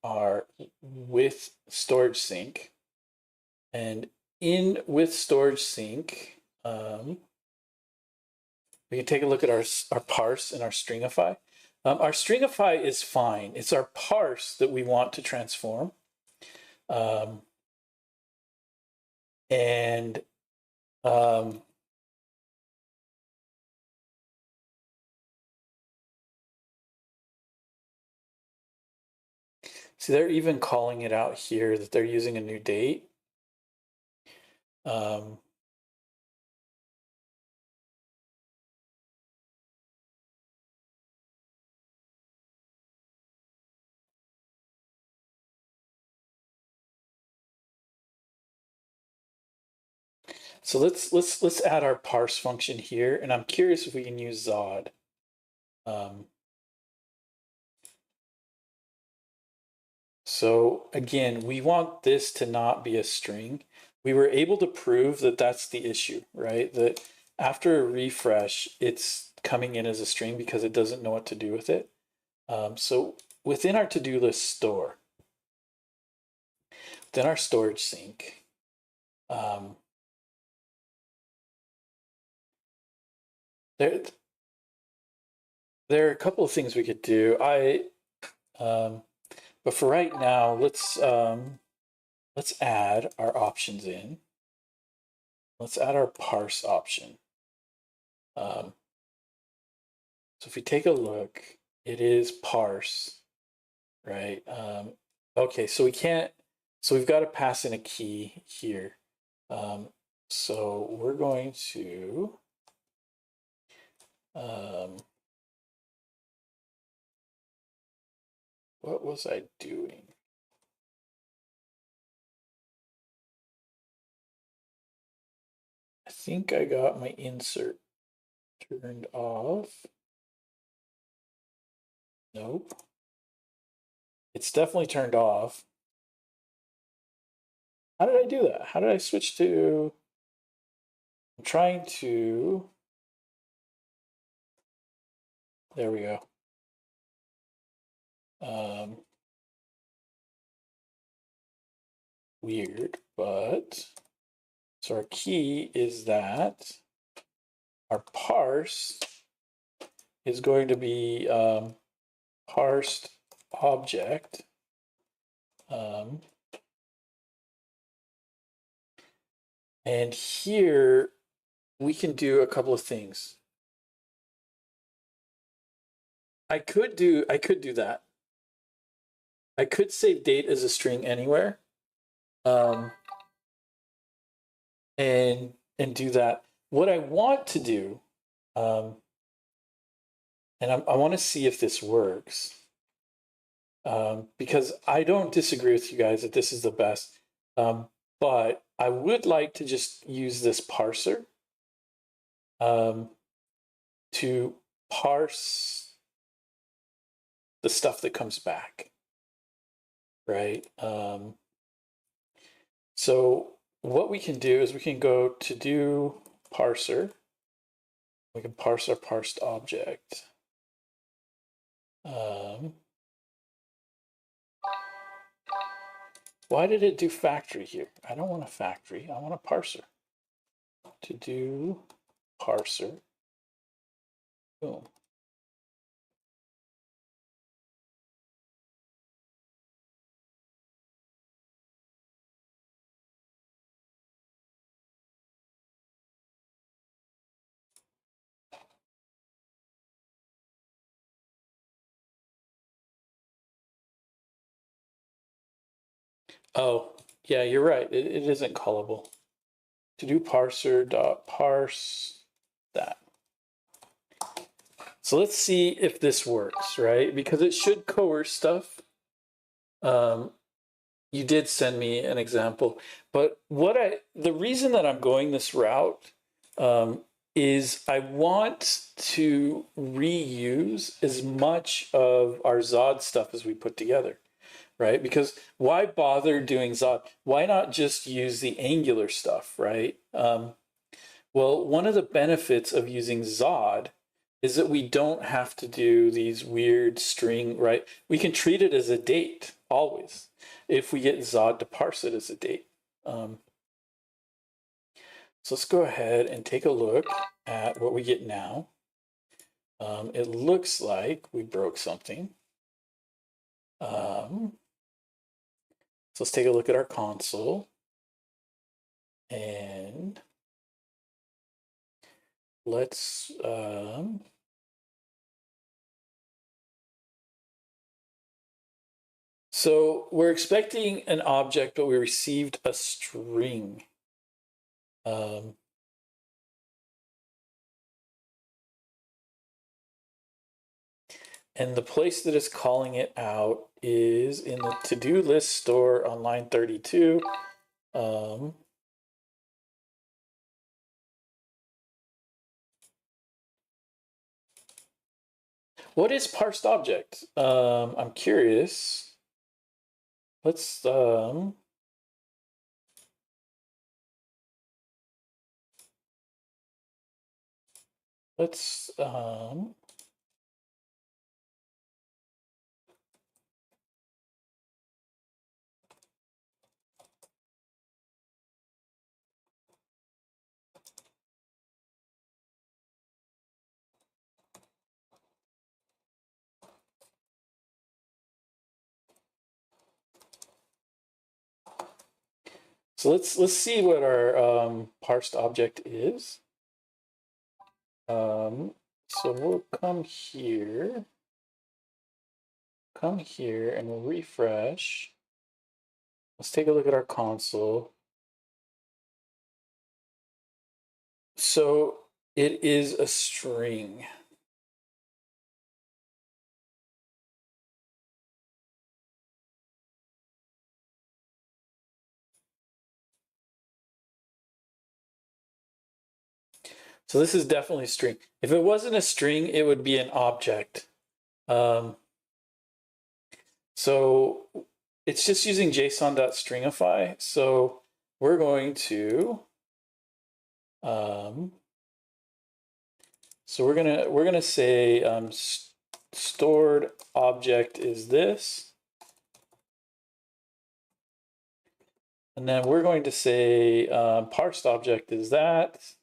our with storage sync, and in with storage sync, we can take a look at our parse and our stringify. Our stringify is fine. It's our parse that we want to transform. See, they're even calling it out here that they're using a new date. So let's add our parse function here, and I'm curious if we can use Zod. So again, we want this to not be a string. We were able to prove that that's the issue, right? That after a refresh, it's coming in as a string because it doesn't know what to do with it. So within our to-do list store, within our storage sink, there are a couple of things we could do. But for right now, let's add our options in. Let's add our parse option. So if we take a look, it is parse, right? Okay, so we can't, so we've got to pass in a key here. So we're going to, what was I doing? I think I got my insert turned off. Nope. It's definitely turned off. How did I do that? How did I switch to, I'm trying to, there we go. Weird, but so our key is that our parse is going to be parsed object. And here we can do a couple of things. I could do that. I could save date as a string anywhere. And do that. What I want to do, and I want to see if this works, because I don't disagree with you guys that this is the best, but I would like to just use this parser to parse the stuff that comes back, right? So what we can do is we can go to do parser. We can parse our parsed object. Why did it do factory here? I don't want a factory. I want a parser. To do parser. Boom. Oh, yeah, you're right. It isn't callable. To do parser dot parse that. So let's see if this works, right? Because it should coerce stuff. You did send me an example, but the reason that I'm going this route is I want to reuse as much of our Zod stuff as we put together, right? Because why bother doing Zod? Why not just use the Angular stuff, right? Well, one of the benefits of using Zod is that we don't have to do these weird string, right? We can treat it as a date always if we get Zod to parse it as a date. So let's go ahead and take a look at what we get now. It looks like we broke something. So let's take a look at our console. And let's so we're expecting an object, but we received a string. And the place that is calling it out is in the to-do list store on line 32. what is parsed object? I'm curious. Let's so let's see what our parsed object is. So we'll come here, and we'll refresh. Let's take a look at our console. So it is a string. So this is definitely a string. If it wasn't a string, it would be an object. So it's just using JSON.stringify. So we're going to so we're gonna say stored object is this, and then we're going to say parsed object is that.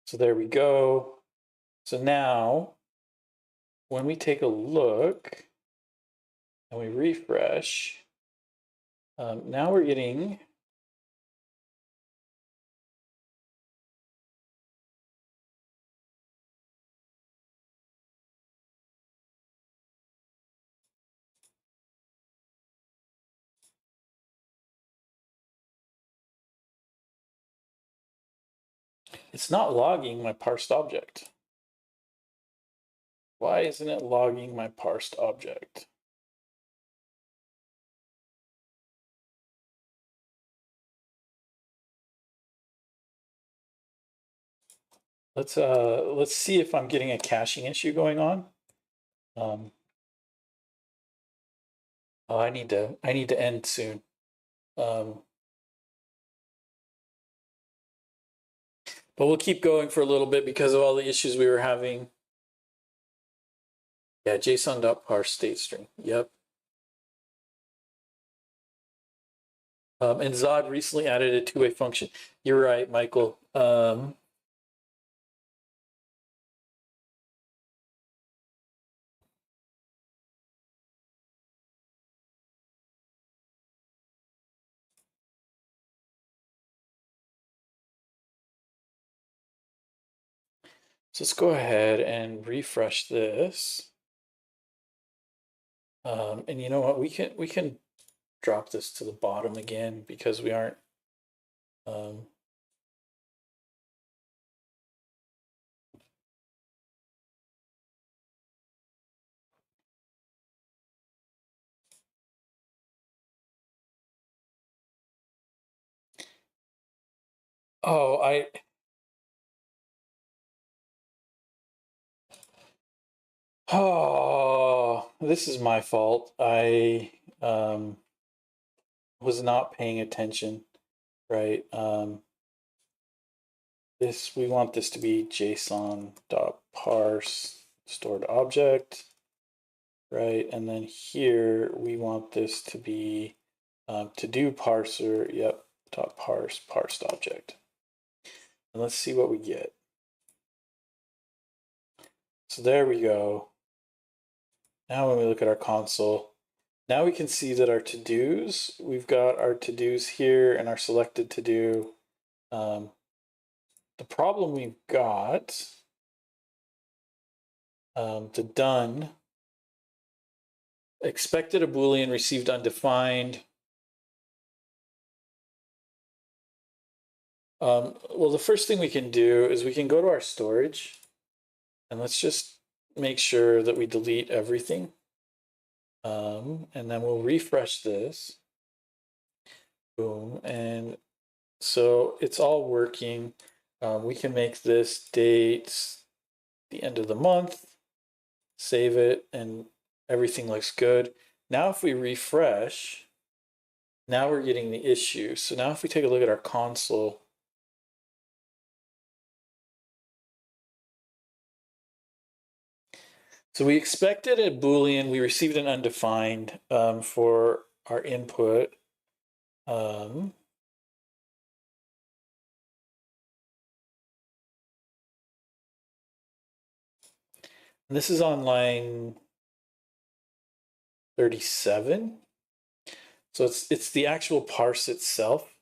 So there we go. So now when we take a look and we refresh, now we're getting it's not logging my parsed object. Why isn't it logging my parsed object? Let's see if I'm getting a caching issue going on. Oh, I need to end soon. But we'll keep going for a little bit because of all the issues we were having. Yeah, JSON.parse state string. Yep. And Zod recently added a two-way function. You're right, Michael. So let's go ahead and refresh this. And you know what? We can drop this to the bottom again because we aren't. Oh, Oh, this is my fault. I was not paying attention, right? We want this to be JSON.parse stored object, right? And then here we want this to be to do parser, yep, .parse parsed object. And let's see what we get. So there we go. Now when we look at our console, now we can see that our to-dos, we've got our to-dos here and our selected to-do. The problem we've got, the done, expected a Boolean, received undefined. Well, the first thing we can do is we can go to our storage and let's just make sure that we delete everything. And then we'll refresh this. Boom. And so it's all working. We can make this date the end of the month, save it, and everything looks good. Now if we refresh, now we're getting the issue. So now if we take a look at our console, so we expected a Boolean, we received an undefined for our input. And this is on line 37. So it's the actual parse itself.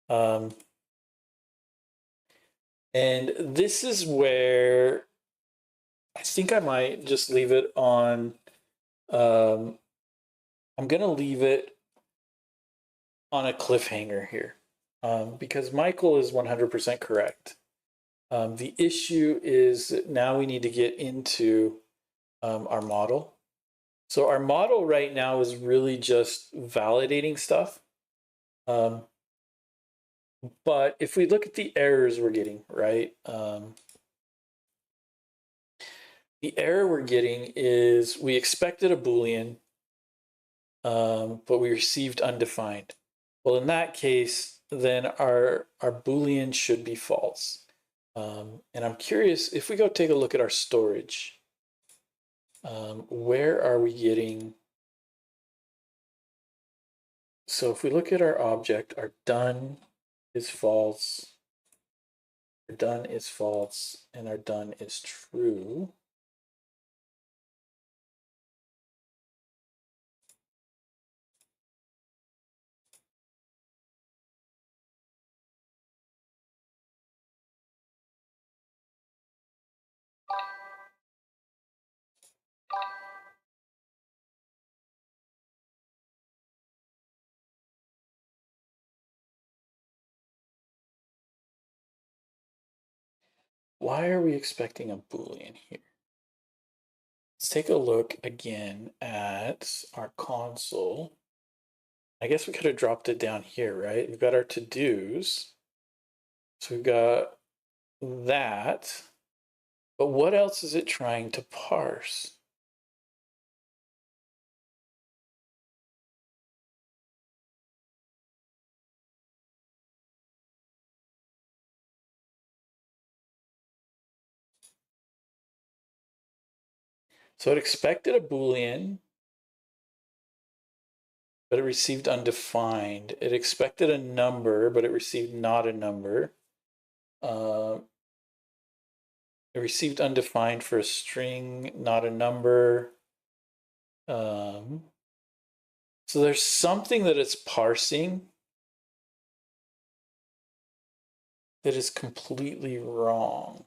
And this is where I think I might just leave it on. I'm going to leave it on a cliffhanger here because Michael is 100% correct. The issue is that now we need to get into our model. So our model right now is really just validating stuff. But if we look at the errors we're getting, right? The error we're getting is we expected a Boolean, but we received undefined. Well, in that case, then our Boolean should be false. And I'm curious, if we go take a look at our storage, where are we getting? So if we look at our object, our done is false, our done is false, and our done is true. Why are we expecting a Boolean here? Let's take a look again at our console. I guess we could have dropped it down here, right? We've got our to-dos. So we've got that. But what else is it trying to parse? So it expected a Boolean, but it received undefined. It expected a number, but it received not a number. It received undefined for a string, not a number. So there's something that it's parsing that is completely wrong.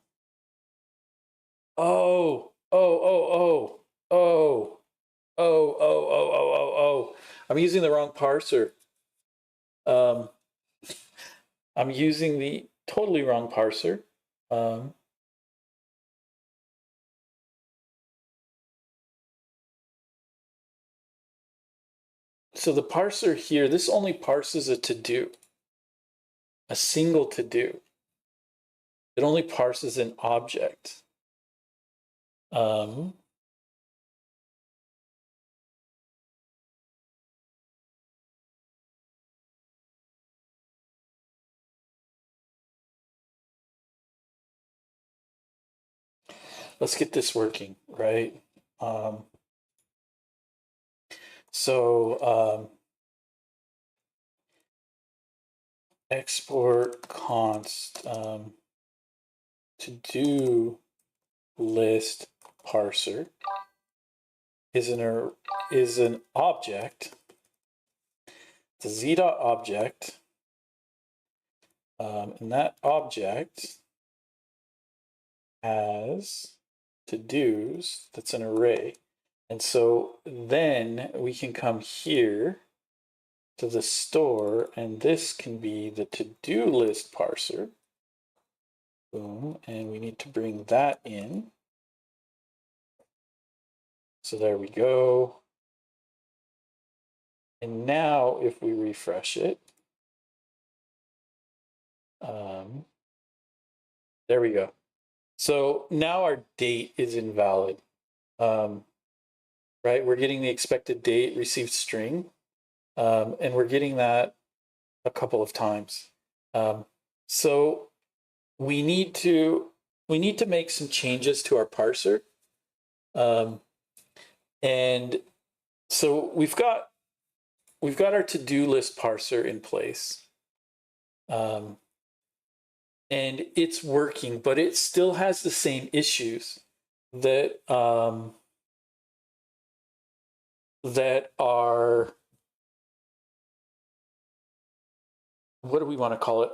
Oh. I'm using the wrong parser. I'm using the totally wrong parser. So the parser here, this only parses a to-do, a single to-do. It only parses an object. Let's get this working, right? Export const to do list parser is an object. It's a z.object, and that object has to-dos. That's an array. And so then we can come here to the store, and this can be the to-do list parser. Boom, and we need to bring that in. So there we go. And now if we refresh it, there we go. So now our date is invalid, right? We're getting the expected date received string, and we're getting that a couple of times. So we need to make some changes to our parser. And so we've got our to-do list parser in place. And it's working, but it still has the same issues that that are, what do we want to call it?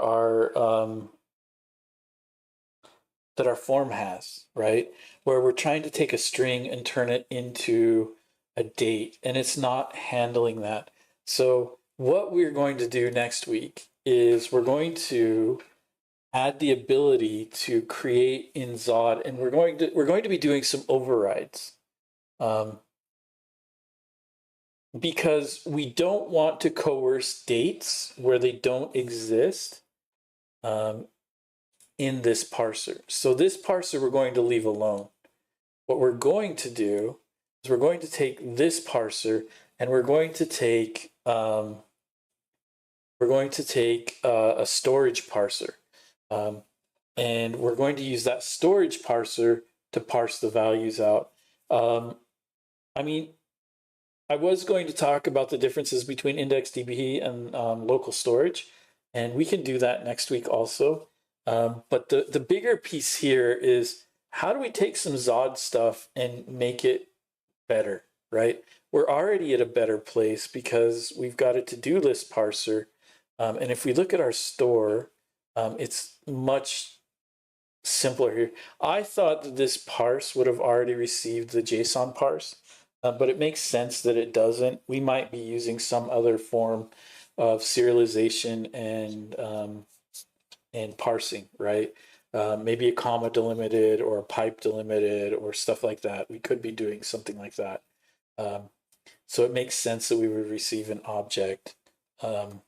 That our form has, right? Where we're trying to take a string and turn it into a date, and it's not handling that. So what we're going to do next week is we're going to add the ability to create in Zod, and we're going to be doing some overrides, because we don't want to coerce dates where they don't exist in this parser. So this parser we're going to leave alone. What we're going to do is we're going to take this parser and we're going to take a storage parser, and we're going to use that storage parser to parse the values out. I mean, I was going to talk about the differences between IndexedDB and local storage, and we can do that next week also. But the bigger piece here is, how do we take some Zod stuff and make it better, right? We're already at a better place because we've got a to-do list parser. And if we look at our store, it's much simpler here. I thought that this parse would have already received the JSON parse, but it makes sense that it doesn't. We might be using some other form of serialization and parsing, right? Maybe a comma delimited or a pipe delimited or stuff like that. We could be doing something like that. So it makes sense that we would receive an object. So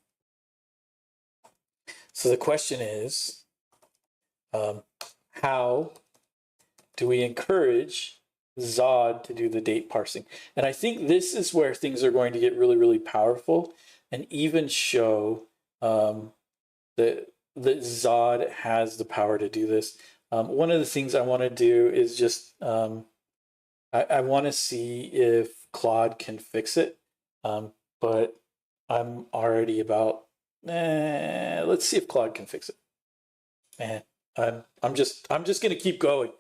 the question is, how do we encourage Zod to do the date parsing? And I think this is where things are going to get really, really powerful, and even show that Zod has the power to do this. One of the things I want to do is just, I want to see if Claude can fix it, but I'm already about, let's see if Claude can fix it. Man, I'm just gonna keep going.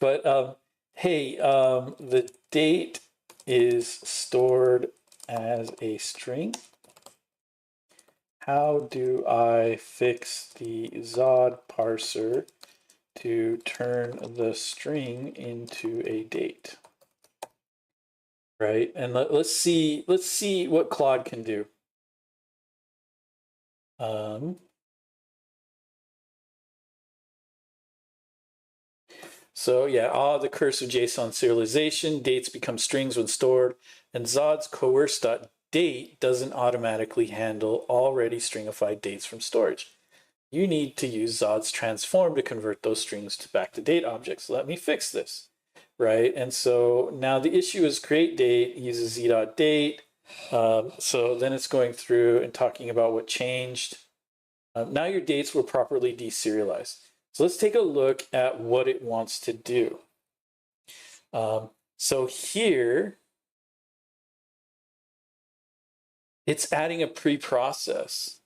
But hey, the date is stored as a string. How do I fix the Zod parser to turn the string into a date? Right, and let's see what Claude can do. So yeah, the curse of JSON serialization, dates become strings when stored, and Zod's coerce.date doesn't automatically handle already stringified dates from storage. You need to use Zod's transform to convert those strings back to date objects. Let me fix this, right? And so now the issue is create date uses z.date. So then it's going through and talking about what changed. Now your dates were properly deserialized. So let's take a look at what it wants to do. So here, it's adding a preprocess.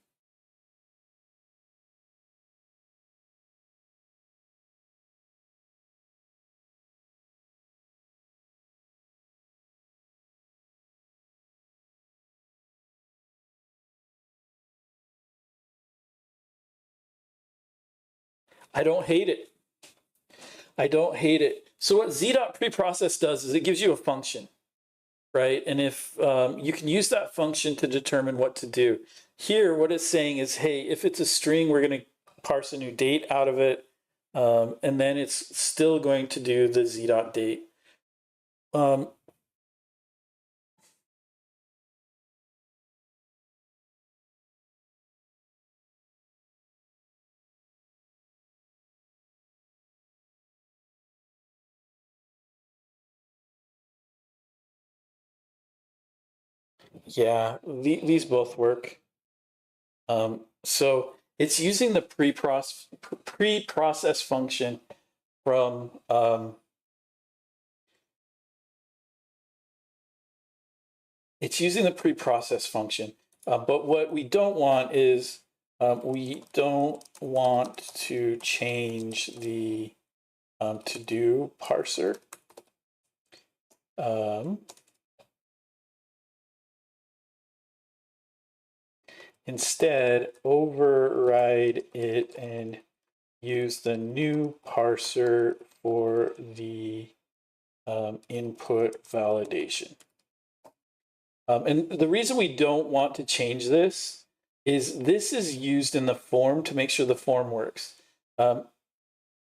I don't hate it. I don't hate it. So what z.preprocess does is it gives you a function, right? And if you can use that function to determine what to do. Here, what it's saying is, hey, if it's a string, we're going to parse a new date out of it, and then it's still going to do the z.date. Yeah, these both work. So it's using the pre-process function from it's using the pre-process function. But what we don't want is we don't want to change the to-do parser. Instead, override it and use the new parser for the input validation. And the reason we don't want to change this is used in the form to make sure the form works.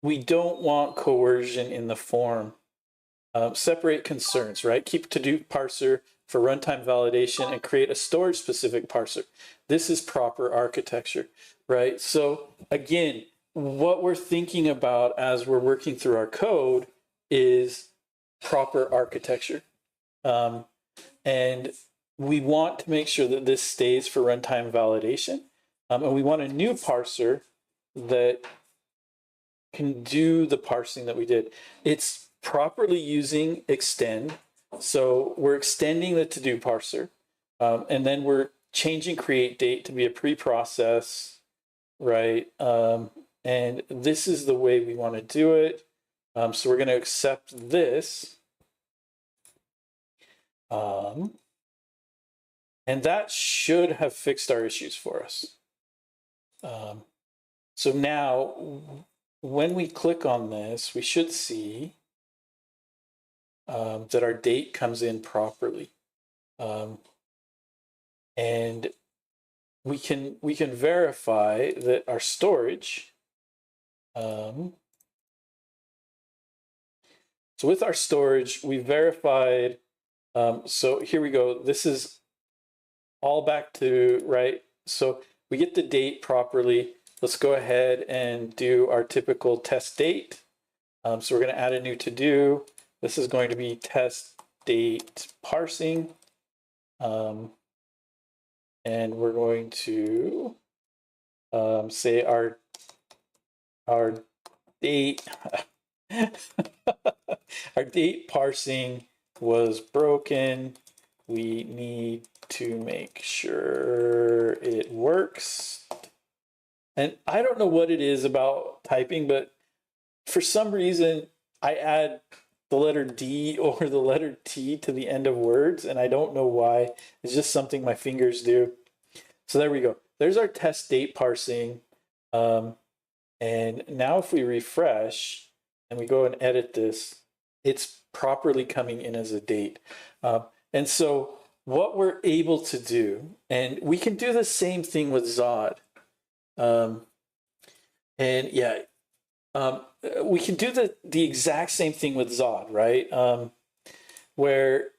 We don't want coercion in the form. Separate concerns, right? Keep to-do parser for runtime validation and create a storage-specific parser. This is proper architecture, right? So again, what we're thinking about as we're working through our code is proper architecture. And we want to make sure that this stays for runtime validation. And we want a new parser that can do the parsing that we did. It's properly using extend. So we're extending the to-do parser. And then we're changing create date to be a pre-process, right? And this is the way we want to do it. So we're going to accept this. And that should have fixed our issues for us. So now, when we click on this, we should see that our date comes in properly. And we can verify that our storage, so with our storage, we verified, so here we go. This is all back to, right? So we get the date properly. Let's go ahead and do our typical test date. So we're going to add a new to-do. This is going to be test date parsing. And we're going to say our date, our date parsing was broken. We need to make sure it works. And I don't know what it is about typing, but for some reason, I add the letter D or the letter T to the end of words, and I don't know why. It's just something my fingers do. So there we go. There's our test date parsing. And now if we refresh and we go and edit this, it's properly coming in as a date. And so what we're able to do, and we can do the same thing with Zod. And yeah, we can do the exact same thing with Zod, right? Where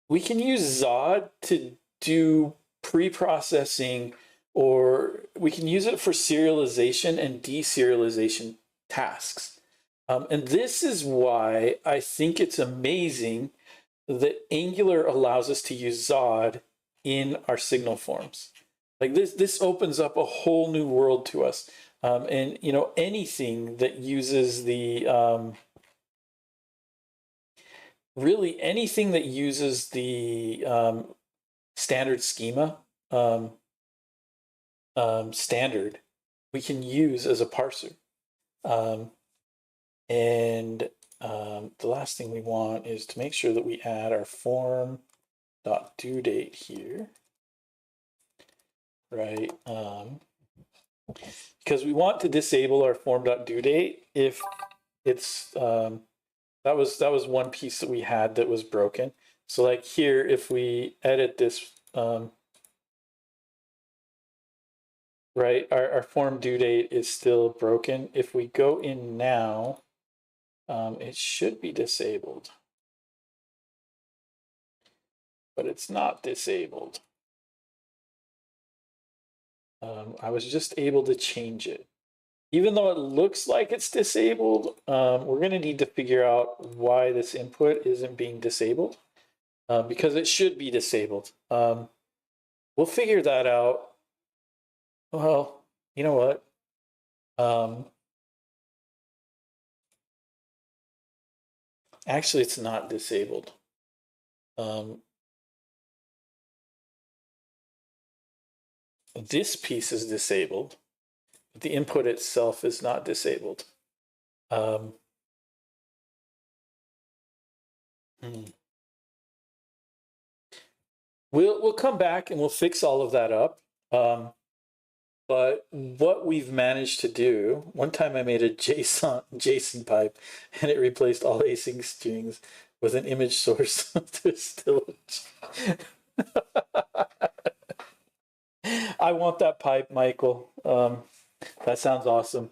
we can use Zod to do pre-processing, or we can use it for serialization and deserialization tasks. And this is why I think it's amazing that Angular allows us to use Zod in our signal forms. Like this opens up a whole new world to us. And you know, anything that uses the really anything that uses the standard schema standard, we can use as a parser. And the last thing we want is to make sure that we add our form.doDate here, right? Because we want to disable our form.doDate if it's that was one piece that we had that was broken. So like here, if we edit this, right, our form due date is still broken. If we go in now, it should be disabled, but it's not disabled. I was just able to change it. Even though it looks like it's disabled, we're going to need to figure out why this input isn't being disabled. because it should be disabled. We'll figure that out. Well, you know what? Actually, it's not disabled. This piece is disabled, but the input itself is not disabled. We'll come back and we'll fix all of that up. But what we've managed to do, one time I made a JSON pipe and it replaced all async strings with an image source to stillage. I want that pipe, Michael. That sounds awesome.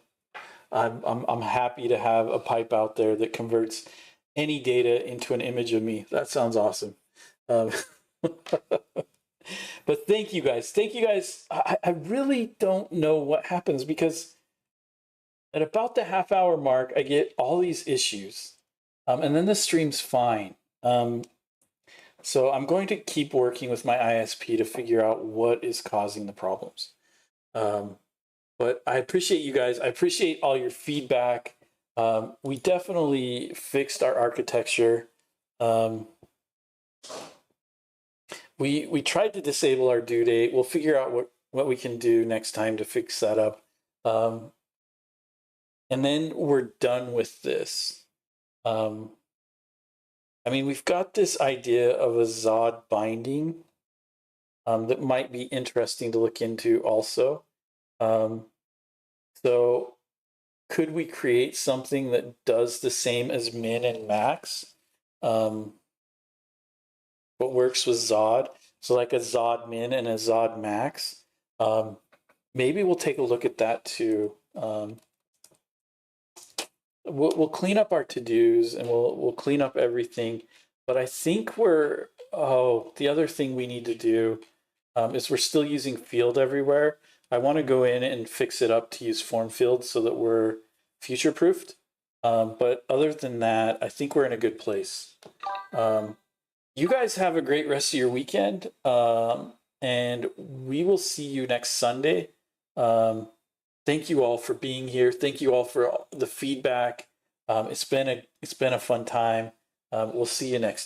I'm happy to have a pipe out there that converts any data into an image of me. That sounds awesome. But thank you guys. Thank you guys. I really don't know what happens because at about the half-hour mark, I get all these issues. And then the stream's fine. So I'm going to keep working with my ISP to figure out what is causing the problems. But I appreciate you guys. I appreciate all your feedback. We definitely fixed our architecture. We tried to disable our due date. We'll figure out what we can do next time to fix that up. And then we're done with this. I mean, we've got this idea of a Zod binding that might be interesting to look into also. So could we create something that does the same as min and max, but works with Zod? So like a Zod min and a Zod max. Maybe we'll take a look at that too. We'll clean up our to-dos and we'll clean up everything. But I think the other thing we need to do is we're still using field everywhere. I want to go in and fix it up to use form fields so that we're future-proofed. But other than that, I think we're in a good place. You guys have a great rest of your weekend, and we will see you next Sunday. Thank you all for being here. Thank you all for the feedback. It's been a fun time. We'll see you next time.